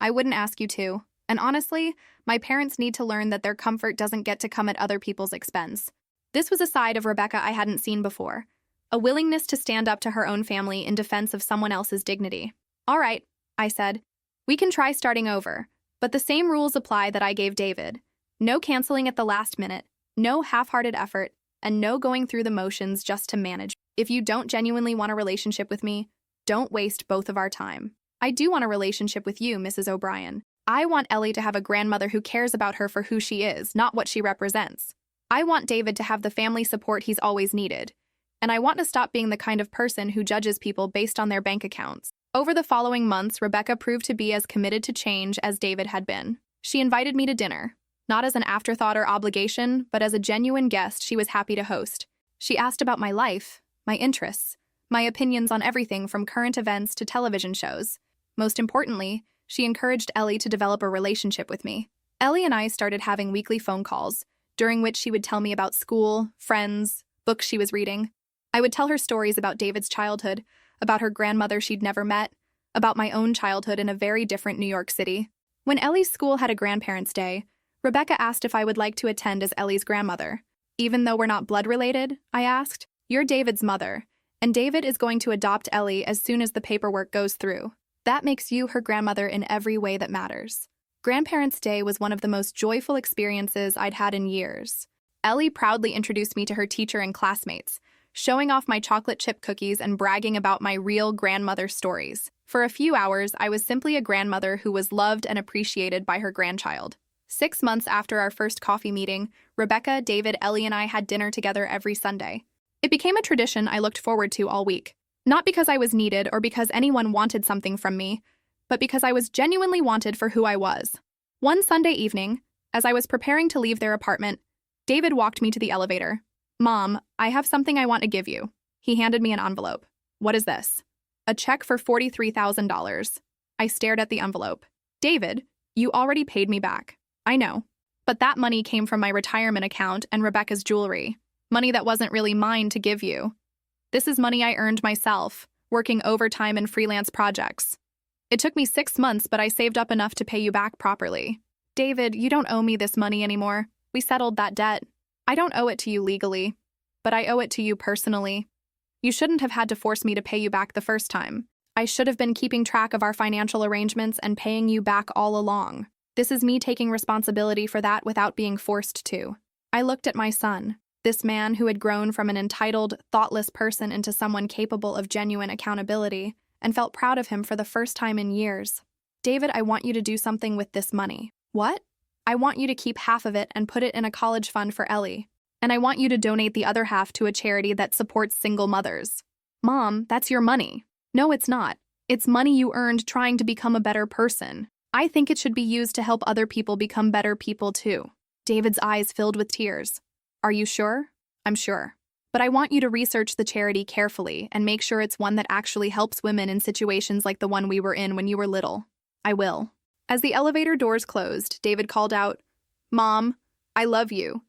I wouldn't ask you to. And honestly, my parents need to learn that their comfort doesn't get to come at other people's expense. This was a side of Rebecca I hadn't seen before. A willingness to stand up to her own family in defense of someone else's dignity. All right, I said. We can try starting over. But the same rules apply that I gave David. No canceling at the last minute, no half-hearted effort, and no going through the motions just to manage. If you don't genuinely want a relationship with me, don't waste both of our time. I do want a relationship with you, Mrs. O'Brien. I want Ellie to have a grandmother who cares about her for who she is, not what she represents. I want David to have the family support he's always needed. And I want to stop being the kind of person who judges people based on their bank accounts. Over the following months, Rebecca proved to be as committed to change as David had been. She invited me to dinner. Not as an afterthought or obligation, but as a genuine guest she was happy to host. She asked about my life, my interests, my opinions on everything from current events to television shows. Most importantly, she encouraged Ellie to develop a relationship with me. Ellie and I started having weekly phone calls, during which she would tell me about school, friends, books she was reading. I would tell her stories about David's childhood, about her grandmother she'd never met, about my own childhood in a very different New York City. When Ellie's school had a grandparents' day, Rebecca asked if I would like to attend as Ellie's grandmother. Even though we're not blood related, I asked, you're David's mother, and David is going to adopt Ellie as soon as the paperwork goes through. That makes you her grandmother in every way that matters. Grandparents' Day was one of the most joyful experiences I'd had in years. Ellie proudly introduced me to her teacher and classmates, showing off my chocolate chip cookies and bragging about my real grandmother stories. For a few hours, I was simply a grandmother who was loved and appreciated by her grandchild. 6 months after our first coffee meeting, Rebecca, David, Ellie, and I had dinner together every Sunday. It became a tradition I looked forward to all week. Not because I was needed or because anyone wanted something from me, but because I was genuinely wanted for who I was. One Sunday evening, as I was preparing to leave their apartment, David walked me to the elevator. Mom, I have something I want to give you. He handed me an envelope. What is this? A check for $43,000. I stared at the envelope. David, you already paid me back. I know. But that money came from my retirement account and Rebecca's jewelry. Money that wasn't really mine to give you. This is money I earned myself, working overtime in freelance projects. It took me 6 months, but I saved up enough to pay you back properly. David, you don't owe me this money anymore. We settled that debt. I don't owe it to you legally, but I owe it to you personally. You shouldn't have had to force me to pay you back the first time. I should have been keeping track of our financial arrangements and paying you back all along. This is me taking responsibility for that without being forced to. I looked at my son, this man who had grown from an entitled, thoughtless person into someone capable of genuine accountability, and felt proud of him for the first time in years. David, I want you to do something with this money. What? I want you to keep half of it and put it in a college fund for Ellie. And I want you to donate the other half to a charity that supports single mothers. Mom, that's your money. No, it's not. It's money you earned trying to become a better person. I think it should be used to help other people become better people too. David's eyes filled with tears. Are you sure? I'm sure. But I want you to research the charity carefully and make sure it's one that actually helps women in situations like the one we were in when you were little. I will. As the elevator doors closed, David called out, Mom, I love you.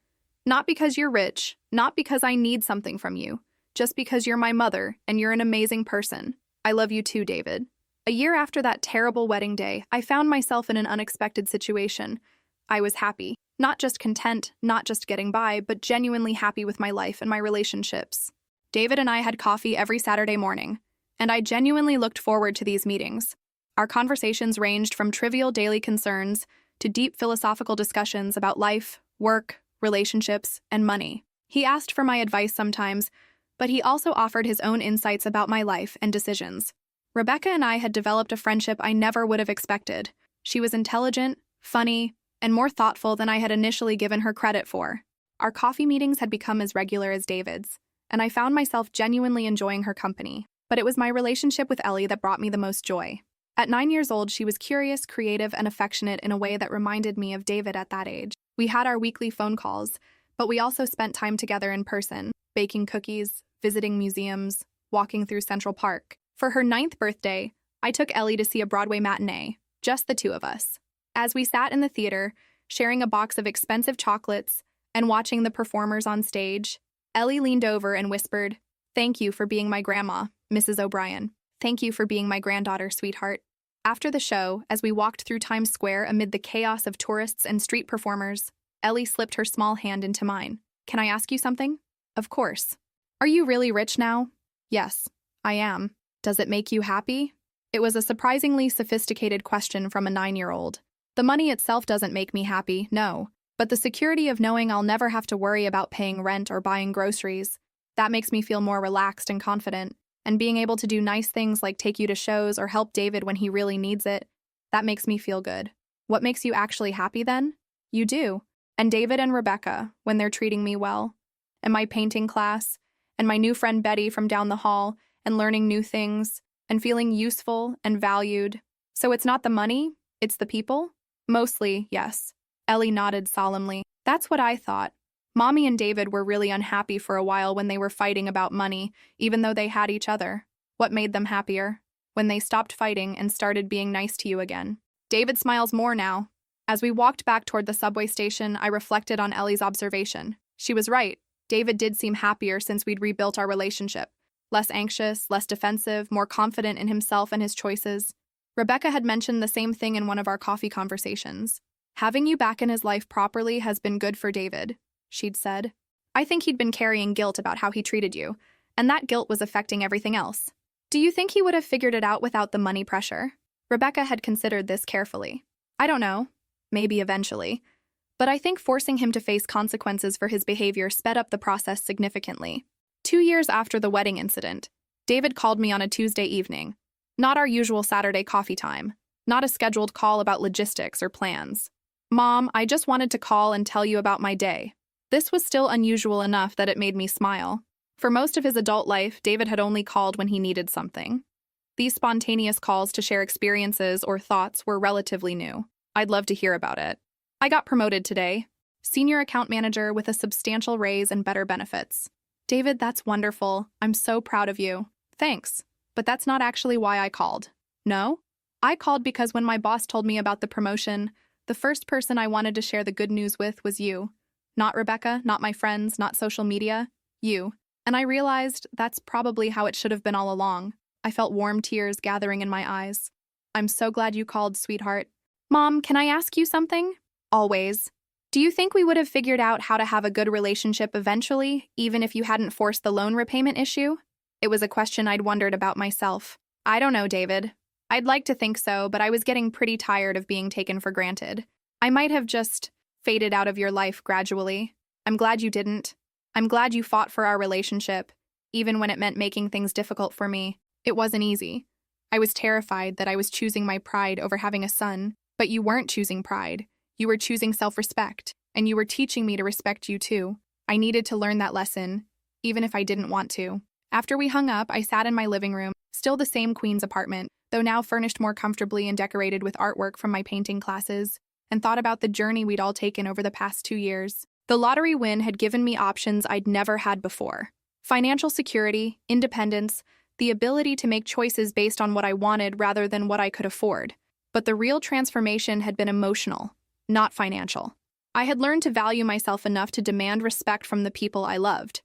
Not because you're rich, not because I need something from you, just because you're my mother and you're an amazing person. I love you too, David. A year after that terrible wedding day, I found myself in an unexpected situation. I was happy. Not just content, not just getting by, but genuinely happy with my life and my relationships. David and I had coffee every Saturday morning, and I genuinely looked forward to these meetings. Our conversations ranged from trivial daily concerns to deep philosophical discussions about life, work, relationships, and money. He asked for my advice sometimes, but he also offered his own insights about my life and decisions. Rebecca and I had developed a friendship I never would have expected. She was intelligent, funny, and more thoughtful than I had initially given her credit for. Our coffee meetings had become as regular as David's, and I found myself genuinely enjoying her company. But it was my relationship with Ellie that brought me the most joy. At 9 years old, she was curious, creative, and affectionate in a way that reminded me of David at that age. We had our weekly phone calls, but we also spent time together in person, baking cookies, visiting museums, walking through Central Park. For her 9th birthday, I took Ellie to see a Broadway matinee, just the two of us. As we sat in the theater, sharing a box of expensive chocolates and watching the performers on stage, Ellie leaned over and whispered, "Thank you for being my grandma, Mrs. O'Brien. Thank you for being my granddaughter, sweetheart." After the show, as we walked through Times Square amid the chaos of tourists and street performers, Ellie slipped her small hand into mine. "Can I ask you something?" "Of course." "Are you really rich now?" "Yes, I am." "Does it make you happy?" It was a surprisingly sophisticated question from a 9-year-old. The money itself doesn't make me happy, no. But the security of knowing I'll never have to worry about paying rent or buying groceries, that makes me feel more relaxed and confident. And being able to do nice things like take you to shows or help David when he really needs it, that makes me feel good. What makes you actually happy then? You do. And David and Rebecca, when they're treating me well. And my painting class, and my new friend Betty from down the hall, and learning new things, and feeling useful and valued. So it's not the money, it's the people? Mostly, yes. Ellie nodded solemnly. That's what I thought. Mommy and David were really unhappy for a while when they were fighting about money, even though they had each other. What made them happier? When they stopped fighting and started being nice to you again. David smiles more now. As we walked back toward the subway station, I reflected on Ellie's observation. She was right. David did seem happier since we'd rebuilt our relationship. Less anxious, less defensive, more confident in himself and his choices. Rebecca had mentioned the same thing in one of our coffee conversations. Having you back in his life properly has been good for David, she'd said. I think he'd been carrying guilt about how he treated you, and that guilt was affecting everything else. Do you think he would have figured it out without the money pressure? Rebecca had considered this carefully. I don't know. Maybe eventually. But I think forcing him to face consequences for his behavior sped up the process significantly. 2 years after the wedding incident, David called me on a Tuesday evening. Not our usual Saturday coffee time. Not a scheduled call about logistics or plans. Mom, I just wanted to call and tell you about my day. This was still unusual enough that it made me smile. For most of his adult life, David had only called when he needed something. These spontaneous calls to share experiences or thoughts were relatively new. I'd love to hear about it. I got promoted today. Senior account manager with a substantial raise and better benefits. David, that's wonderful. I'm so proud of you. Thanks. But that's not actually why I called. No? I called because when my boss told me about the promotion, the first person I wanted to share the good news with was you. Not Rebecca, not my friends, not social media. You. And I realized that's probably how it should have been all along. I felt warm tears gathering in my eyes. I'm so glad you called, sweetheart. Mom, can I ask you something? Always. Do you think we would have figured out how to have a good relationship eventually, even if you hadn't forced the loan repayment issue? It was a question I'd wondered about myself. I don't know, David. I'd like to think so, but I was getting pretty tired of being taken for granted. I might have just faded out of your life gradually. I'm glad you didn't. I'm glad you fought for our relationship, even when it meant making things difficult for me. It wasn't easy. I was terrified that I was choosing my pride over having a son, but you weren't choosing pride. You were choosing self-respect, and you were teaching me to respect you too. I needed to learn that lesson, even if I didn't want to. After we hung up, I sat in my living room, still the same Queen's apartment, though now furnished more comfortably and decorated with artwork from my painting classes, and thought about the journey we'd all taken over the past 2 years. The lottery win had given me options I'd never had before. Financial security, independence, the ability to make choices based on what I wanted rather than what I could afford. But the real transformation had been emotional, not financial. I had learned to value myself enough to demand respect from the people I loved.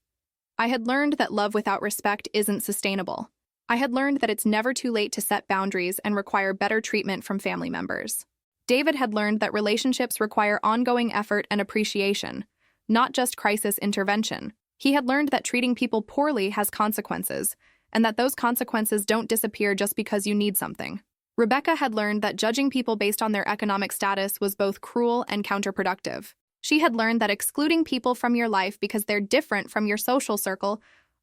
I had learned that love without respect isn't sustainable. I had learned that it's never too late to set boundaries and require better treatment from family members. David had learned that relationships require ongoing effort and appreciation, not just crisis intervention. He had learned that treating people poorly has consequences, and that those consequences don't disappear just because you need something. Rebecca had learned that judging people based on their economic status was both cruel and counterproductive. She had learned that excluding people from your life because they're different from your social circle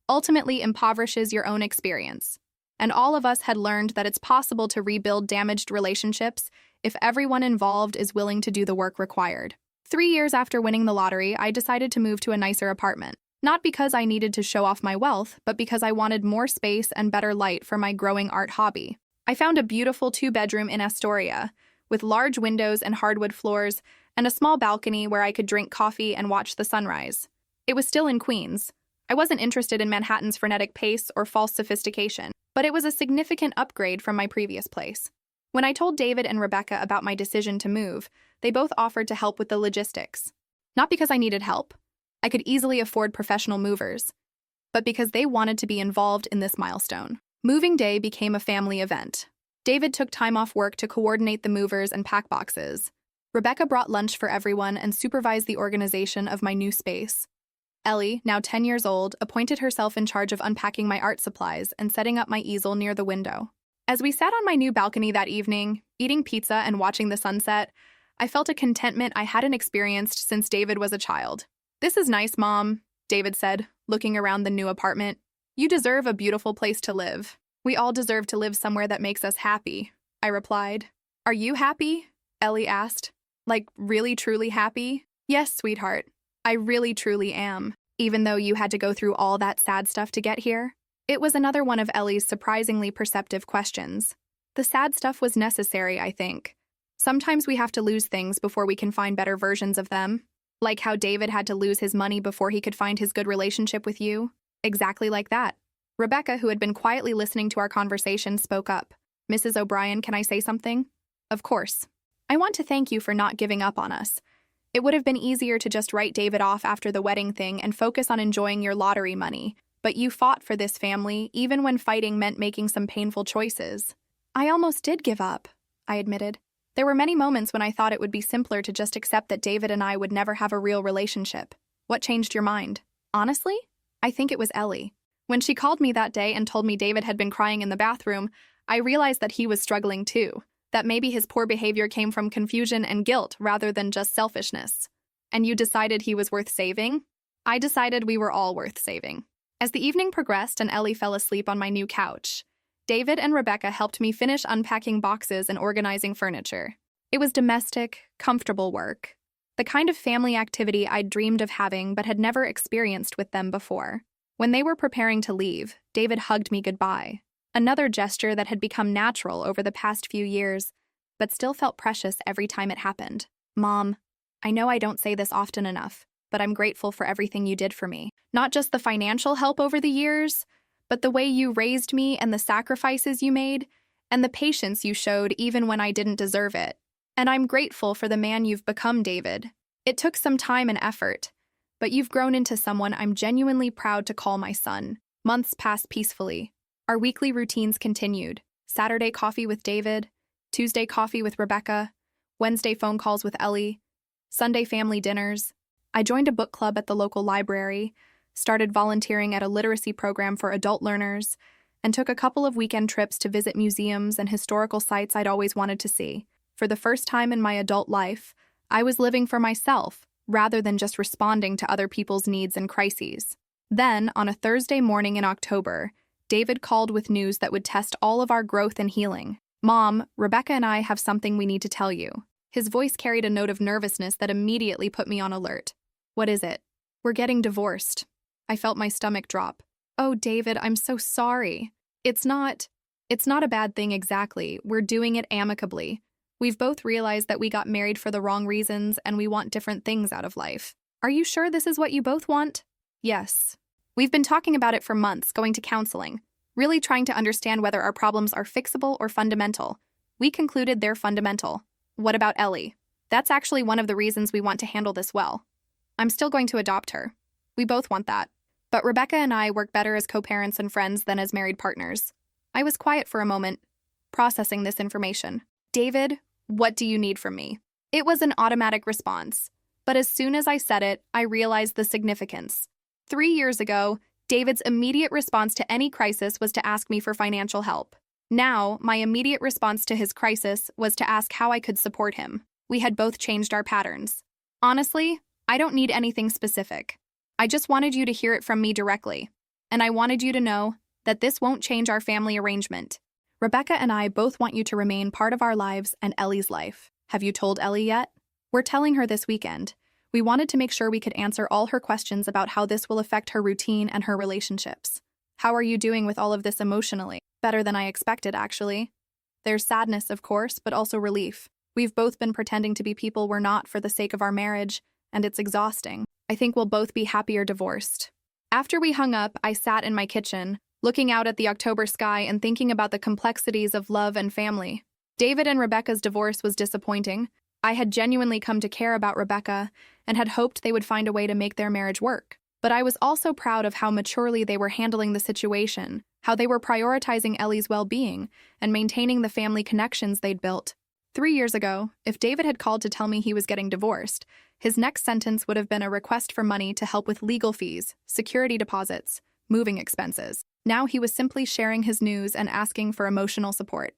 ultimately impoverishes your own experience. And all of us had learned that it's possible to rebuild damaged relationships if everyone involved is willing to do the work required. 3 years after winning the lottery, I decided to move to a nicer apartment. Not because I needed to show off my wealth, but because I wanted more space and better light for my growing art hobby. I found a beautiful 2-bedroom in Astoria, with large windows and hardwood floors, and a small balcony where I could drink coffee and watch the sunrise. It was still in Queens. I wasn't interested in Manhattan's frenetic pace or false sophistication, but it was a significant upgrade from my previous place. When I told David and Rebecca about my decision to move, they both offered to help with the logistics. Not because I needed help. I could easily afford professional movers, but because they wanted to be involved in this milestone. Moving day became a family event. David took time off work to coordinate the movers and pack boxes. Rebecca brought lunch for everyone and supervised the organization of my new space. Ellie, now 10 years old, appointed herself in charge of unpacking my art supplies and setting up my easel near the window. As we sat on my new balcony that evening, eating pizza and watching the sunset, I felt a contentment I hadn't experienced since David was a child. "This is nice, Mom," David said, looking around the new apartment. "You deserve a beautiful place to live." "We all deserve to live somewhere that makes us happy," I replied. "Are you happy?" Ellie asked. "Like, really truly happy?" "Yes, sweetheart. I really truly am, even though you had to go through all that sad stuff to get here." It was another one of Ellie's surprisingly perceptive questions. The sad stuff was necessary, I think. Sometimes we have to lose things before we can find better versions of them. Like how David had to lose his money before he could find his good relationship with you. Exactly like that. Rebecca, who had been quietly listening to our conversation, spoke up. "Mrs. O'Brien, can I say something?" "Of course. I want to thank you for not giving up on us. It would have been easier to just write David off after the wedding thing and focus on enjoying your lottery money, but you fought for this family, even when fighting meant making some painful choices." "I almost did give up," I admitted. "There were many moments when I thought it would be simpler to just accept that David and I would never have a real relationship." "What changed your mind?" "Honestly, I think it was Ellie. When she called me that day and told me David had been crying in the bathroom, I realized that he was struggling too, that maybe his poor behavior came from confusion and guilt rather than just selfishness." "And you decided he was worth saving?" "I decided we were all worth saving." As the evening progressed and Ellie fell asleep on my new couch, David and Rebecca helped me finish unpacking boxes and organizing furniture. It was domestic, comfortable work, the kind of family activity I'd dreamed of having but had never experienced with them before. When they were preparing to leave, David hugged me goodbye, another gesture that had become natural over the past few years, but still felt precious every time it happened. "Mom, I know I don't say this often enough, but I'm grateful for everything you did for me. Not just the financial help over the years, but the way you raised me and the sacrifices you made, and the patience you showed even when I didn't deserve it. And I'm grateful for the man you've become, David. It took some time and effort, but you've grown into someone I'm genuinely proud to call my son. Months passed peacefully. Our weekly routines continued. Saturday coffee with David, Tuesday coffee with Rebecca, Wednesday phone calls with Ellie, Sunday family dinners. I joined a book club at the local library, started volunteering at a literacy program for adult learners, and took a couple of weekend trips to visit museums and historical sites I'd always wanted to see. For the first time in my adult life, I was living for myself, rather than just responding to other people's needs and crises. Then, on a Thursday morning in October, David called with news that would test all of our growth and healing. "Mom, Rebecca and I have something we need to tell you." His voice carried a note of nervousness that immediately put me on alert. "What is it?" "We're getting divorced." I felt my stomach drop. "Oh, David, I'm so sorry." It's not a bad thing exactly. We're doing it amicably. We've both realized that we got married for the wrong reasons and we want different things out of life." "Are you sure this is what you both want?" "Yes. We've been talking about it for months, going to counseling, really trying to understand whether our problems are fixable or fundamental. We concluded they're fundamental." "What about Ellie?" "That's actually one of the reasons we want to handle this well. I'm still going to adopt her. We both want that. But Rebecca and I work better as co-parents and friends than as married partners." I was quiet for a moment, processing this information. "David, what do you need from me?" It was an automatic response, but as soon as I said it, I realized the significance. 3 years ago, David's immediate response to any crisis was to ask me for financial help. Now, my immediate response to his crisis was to ask how I could support him. We had both changed our patterns. Honestly, I don't need anything specific. I just wanted you to hear it from me directly. And I wanted you to know that this won't change our family arrangement. Rebecca and I both want you to remain part of our lives and Ellie's life. Have you told Ellie yet? We're telling her this weekend. We wanted to make sure we could answer all her questions about how this will affect her routine and her relationships. How are you doing with all of this emotionally? Better than I expected, actually. There's sadness, of course, but also relief. We've both been pretending to be people we're not for the sake of our marriage, and it's exhausting. I think we'll both be happier divorced. After we hung up, I sat in my kitchen, looking out at the October sky and thinking about the complexities of love and family. David and Rebecca's divorce was disappointing. I had genuinely come to care about Rebecca and had hoped they would find a way to make their marriage work. But I was also proud of how maturely they were handling the situation, how they were prioritizing Ellie's well-being and maintaining the family connections they'd built. 3 years ago, if David had called to tell me he was getting divorced, his next sentence would have been a request for money to help with legal fees, security deposits, moving expenses. Now he was simply sharing his news and asking for emotional support.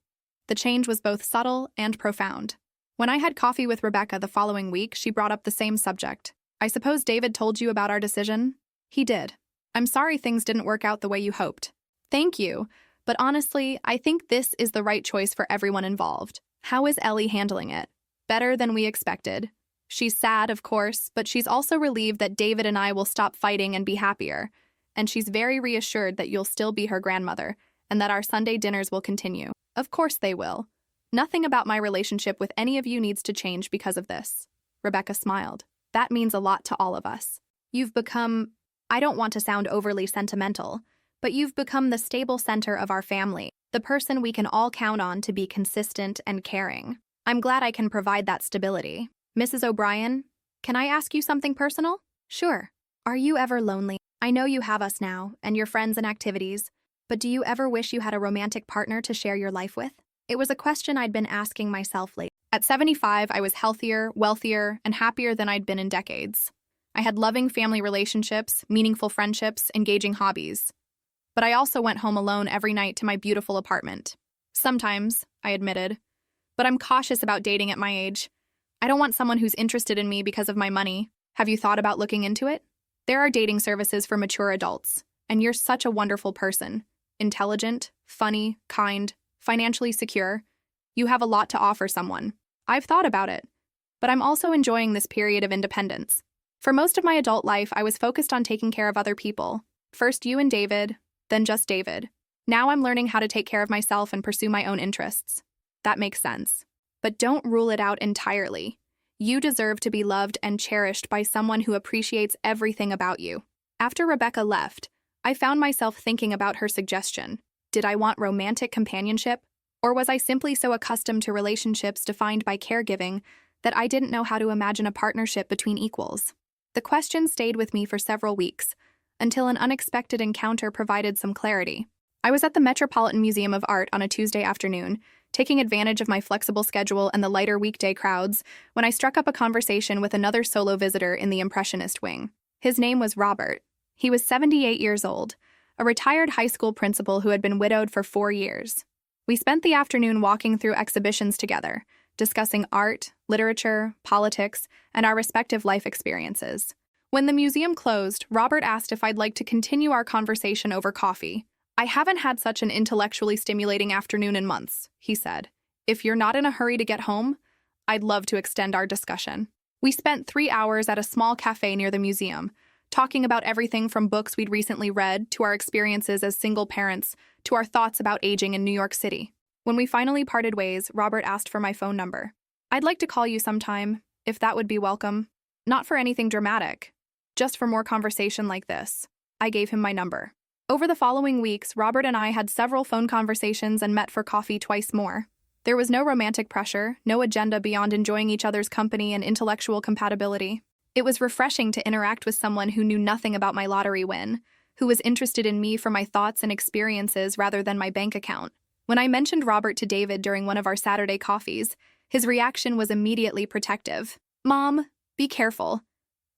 The change was both subtle and profound. When I had coffee with Rebecca the following week, she brought up the same subject. "I suppose David told you about our decision?" "He did. I'm sorry things didn't work out the way you hoped." "Thank you, but honestly, I think this is the right choice for everyone involved." "How is Ellie handling it?" "Better than we expected. She's sad, of course, but she's also relieved that David and I will stop fighting and be happier. And she's very reassured that you'll still be her grandmother and that our Sunday dinners will continue." "Of course they will. Nothing about my relationship with any of you needs to change because of this." Rebecca smiled. "That means a lot to all of us. You've become, I don't want to sound overly sentimental, but you've become the stable center of our family, the person we can all count on to be consistent and caring. I'm glad I can provide that stability." "Mrs. O'Brien, can I ask you something personal?" "Sure. Are you ever lonely? I know you have us now, and your friends and activities, but do you ever wish you had a romantic partner to share your life with?" It was a question I'd been asking myself lately. At 75, I was healthier, wealthier, and happier than I'd been in decades. I had loving family relationships, meaningful friendships, engaging hobbies. But I also went home alone every night to my beautiful apartment. Sometimes, I admitted, but I'm cautious about dating at my age. I don't want someone who's interested in me because of my money. Have you thought about looking into it? There are dating services for mature adults, and you're such a wonderful person. Intelligent, funny, kind, financially secure. You have a lot to offer someone. I've thought about it, but I'm also enjoying this period of independence. For most of my adult life, I was focused on taking care of other people. First you and David, then just David. Now I'm learning how to take care of myself and pursue my own interests. That makes sense. But don't rule it out entirely. You deserve to be loved and cherished by someone who appreciates everything about you. After Rebecca left, I found myself thinking about her suggestion. Did I want romantic companionship? Or was I simply so accustomed to relationships defined by caregiving that I didn't know how to imagine a partnership between equals? The question stayed with me for several weeks, until an unexpected encounter provided some clarity. I was at the Metropolitan Museum of Art on a Tuesday afternoon, taking advantage of my flexible schedule and the lighter weekday crowds, when I struck up a conversation with another solo visitor in the Impressionist wing. His name was Robert. He was 78 years old, a retired high school principal who had been widowed for 4 years. We spent the afternoon walking through exhibitions together, discussing art, literature, politics, and our respective life experiences. When the museum closed, Robert asked if I'd like to continue our conversation over coffee. "I haven't had such an intellectually stimulating afternoon in months," he said. "If you're not in a hurry to get home, I'd love to extend our discussion." We spent 3 hours at a small cafe near the museum, talking about everything from books we'd recently read to our experiences as single parents to our thoughts about aging in New York City. When we finally parted ways, Robert asked for my phone number. "I'd like to call you sometime, if that would be welcome. Not for anything dramatic, just for more conversation like this." I gave him my number. Over the following weeks, Robert and I had several phone conversations and met for coffee twice more. There was no romantic pressure, no agenda beyond enjoying each other's company and intellectual compatibility. It was refreshing to interact with someone who knew nothing about my lottery win, who was interested in me for my thoughts and experiences rather than my bank account. When I mentioned Robert to David during one of our Saturday coffees, his reaction was immediately protective. "Mom, be careful.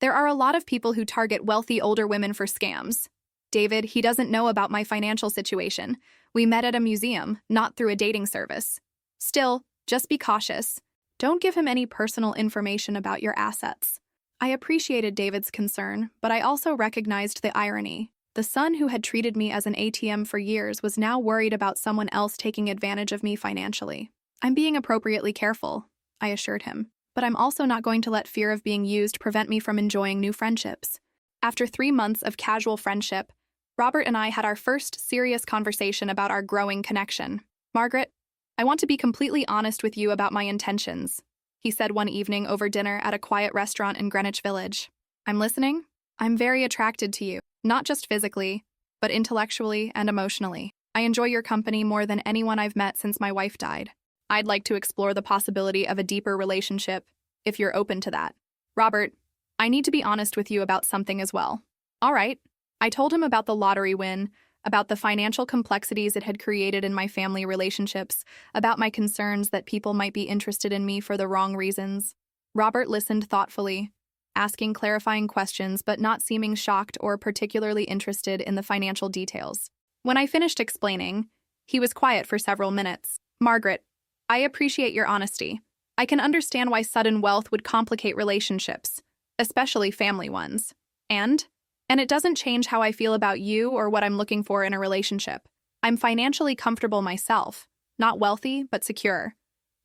There are a lot of people who target wealthy older women for scams. David, he doesn't know about my financial situation. We met at a museum, not through a dating service. Still, just be cautious. Don't give him any personal information about your assets." I appreciated David's concern, but I also recognized the irony. The son who had treated me as an ATM for years was now worried about someone else taking advantage of me financially. "I'm being appropriately careful," I assured him, "but I'm also not going to let fear of being used prevent me from enjoying new friendships." After 3 months of casual friendship, Robert and I had our first serious conversation about our growing connection. "Margaret, I want to be completely honest with you about my intentions," he said one evening over dinner at a quiet restaurant in Greenwich Village. "I'm listening. I'm very attracted to you, not just physically, but intellectually and emotionally. I enjoy your company more than anyone I've met since my wife died. I'd like to explore the possibility of a deeper relationship, if you're open to that. Robert, I need to be honest with you about something as well." "All right." I told him about the lottery win, about the financial complexities it had created in my family relationships, about my concerns that people might be interested in me for the wrong reasons. Robert listened thoughtfully, asking clarifying questions but not seeming shocked or particularly interested in the financial details. When I finished explaining, he was quiet for several minutes. "Margaret, I appreciate your honesty. I can understand why sudden wealth would complicate relationships, especially family ones. And it doesn't change how I feel about you or what I'm looking for in a relationship. I'm financially comfortable myself, not wealthy, but secure.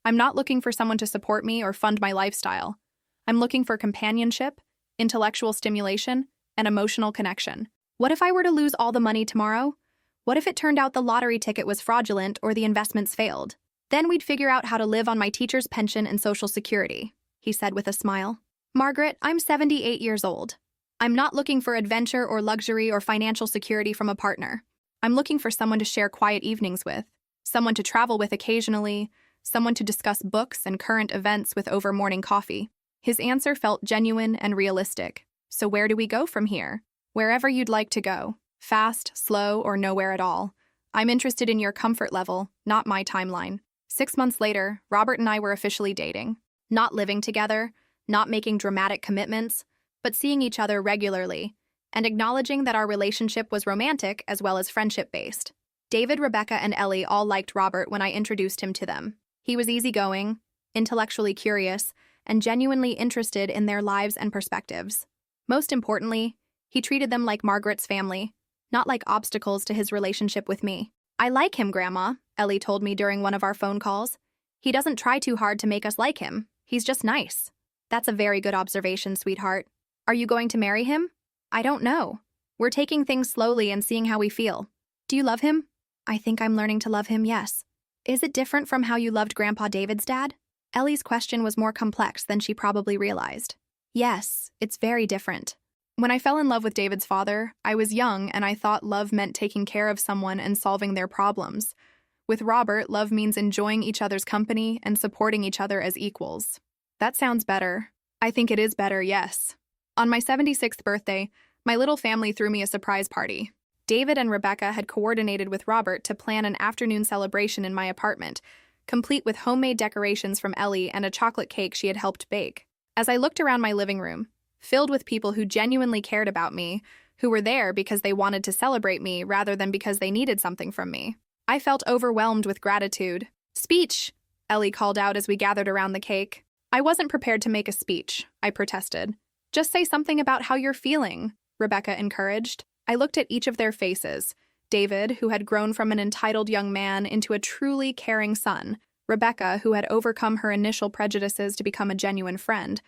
I'm not looking for someone to support me or fund my lifestyle. I'm looking for companionship, intellectual stimulation, and emotional connection. What if I were to lose all the money tomorrow? What if it turned out the lottery ticket was fraudulent or the investments failed? Then we'd figure out how to live on my teacher's pension and Social Security," he said with a smile. "Margaret, I'm 78 years old. I'm not looking for adventure or luxury or financial security from a partner. I'm looking for someone to share quiet evenings with, someone to travel with occasionally, someone to discuss books and current events with over morning coffee." His answer felt genuine and realistic. "So where do we go from here?" "Wherever you'd like to go. Fast, slow, or nowhere at all. I'm interested in your comfort level, not my timeline." 6 months later, Robert and I were officially dating. Not living together, not making dramatic commitments, but seeing each other regularly, and acknowledging that our relationship was romantic as well as friendship-based. David, Rebecca, and Ellie all liked Robert when I introduced him to them. He was easygoing, intellectually curious, and genuinely interested in their lives and perspectives. Most importantly, he treated them like Margaret's family, not like obstacles to his relationship with me. "I like him, Grandma," Ellie told me during one of our phone calls. "He doesn't try too hard to make us like him. He's just nice." "That's a very good observation, sweetheart. Are you going to marry him?" "I don't know. We're taking things slowly and seeing how we feel." "Do you love him?" "I think I'm learning to love him, yes." "Is it different from how you loved Grandpa David's dad?" Ellie's question was more complex than she probably realized. "Yes, it's very different. When I fell in love with David's father, I was young and I thought love meant taking care of someone and solving their problems. With Robert, love means enjoying each other's company and supporting each other as equals. That sounds better. I think it is better, yes. On my 76th birthday, my little family threw me a surprise party. David and Rebecca had coordinated with Robert to plan an afternoon celebration in my apartment, complete with homemade decorations from Ellie and a chocolate cake she had helped bake. As I looked around my living room, filled with people who genuinely cared about me, who were there because they wanted to celebrate me rather than because they needed something from me, I felt overwhelmed with gratitude. "Speech!" Ellie called out as we gathered around the cake. "I wasn't prepared to make a speech," I protested. "Just say something about how you're feeling," Rebecca encouraged. I looked at each of their faces. David, who had grown from an entitled young man into a truly caring son. Rebecca, who had overcome her initial prejudices to become a genuine friend.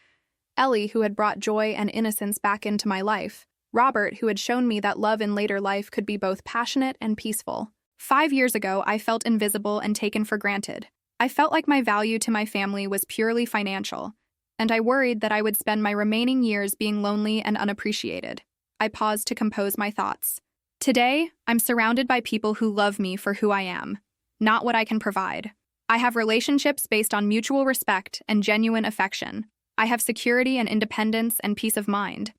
Ellie, who had brought joy and innocence back into my life. Robert, who had shown me that love in later life could be both passionate and peaceful. 5 years ago, I felt invisible and taken for granted. I felt like my value to my family was purely financial, and I worried that I would spend my remaining years being lonely and unappreciated. I paused to compose my thoughts. Today, I'm surrounded by people who love me for who I am, not what I can provide. I have relationships based on mutual respect and genuine affection. I have security and independence and peace of mind.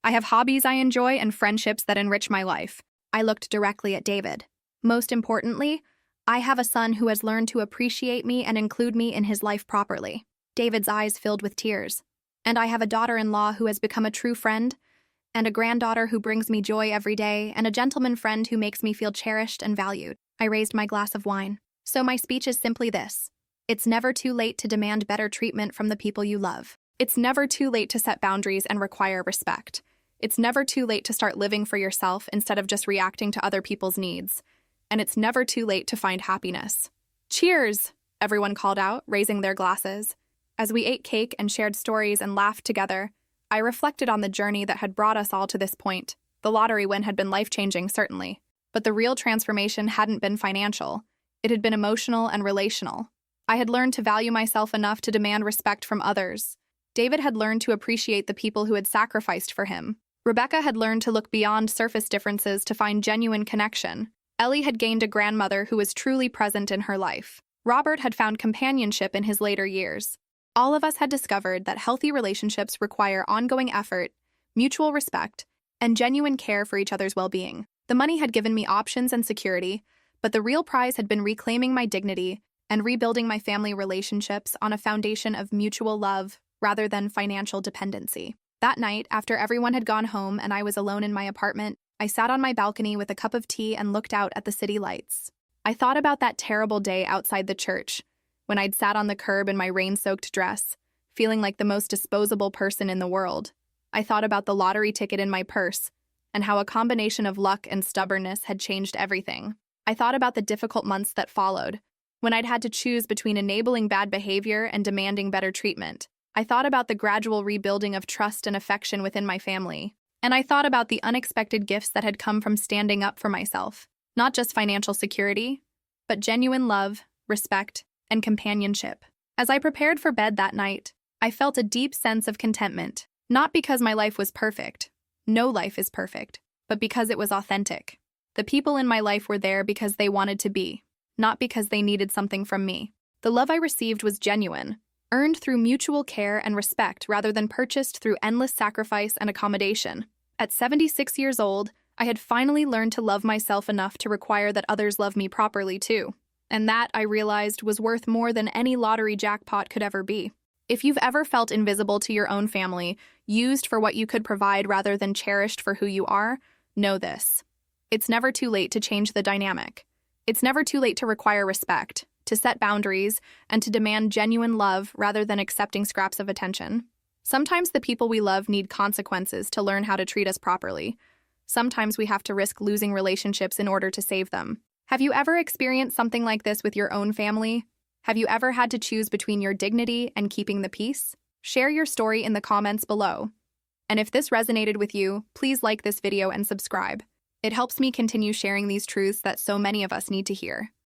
I have hobbies I enjoy and friendships that enrich my life. I looked directly at David. Most importantly, I have a son who has learned to appreciate me and include me in his life properly. David's eyes filled with tears. And I have a daughter-in-law who has become a true friend, and a granddaughter who brings me joy every day, and a gentleman friend who makes me feel cherished and valued. I raised my glass of wine. So my speech is simply this. It's never too late to demand better treatment from the people you love. It's never too late to set boundaries and require respect. It's never too late to start living for yourself instead of just reacting to other people's needs. And it's never too late to find happiness. Cheers! Everyone called out, raising their glasses. As we ate cake and shared stories and laughed together, I reflected on the journey that had brought us all to this point. The lottery win had been life-changing, certainly. But the real transformation hadn't been financial. It had been emotional and relational. I had learned to value myself enough to demand respect from others. David had learned to appreciate the people who had sacrificed for him. Rebecca had learned to look beyond surface differences to find genuine connection. Ellie had gained a grandmother who was truly present in her life. Robert had found companionship in his later years. All of us had discovered that healthy relationships require ongoing effort, mutual respect, and genuine care for each other's well-being. The money had given me options and security, but the real prize had been reclaiming my dignity and rebuilding my family relationships on a foundation of mutual love rather than financial dependency. That night, after everyone had gone home and I was alone in my apartment, I sat on my balcony with a cup of tea and looked out at the city lights. I thought about that terrible day outside the church, when I'd sat on the curb in my rain-soaked dress, feeling like the most disposable person in the world. I thought about the lottery ticket in my purse, and how a combination of luck and stubbornness had changed everything. I thought about the difficult months that followed, when I'd had to choose between enabling bad behavior and demanding better treatment. I thought about the gradual rebuilding of trust and affection within my family. And I thought about the unexpected gifts that had come from standing up for myself. Not just financial security, but genuine love, respect, and companionship. As I prepared for bed that night, I felt a deep sense of contentment. Not because my life was perfect. No life is perfect. But because it was authentic. The people in my life were there because they wanted to be, not because they needed something from me. The love I received was genuine, earned through mutual care and respect rather than purchased through endless sacrifice and accommodation. At 76 years old, I had finally learned to love myself enough to require that others love me properly too. And that, I realized, was worth more than any lottery jackpot could ever be. If you've ever felt invisible to your own family, used for what you could provide rather than cherished for who you are, know this. It's never too late to change the dynamic. It's never too late to require respect, to set boundaries, and to demand genuine love rather than accepting scraps of attention. Sometimes the people we love need consequences to learn how to treat us properly. Sometimes we have to risk losing relationships in order to save them. Have you ever experienced something like this with your own family? Have you ever had to choose between your dignity and keeping the peace? Share your story in the comments below. And if this resonated with you, please like this video and subscribe. It helps me continue sharing these truths that so many of us need to hear.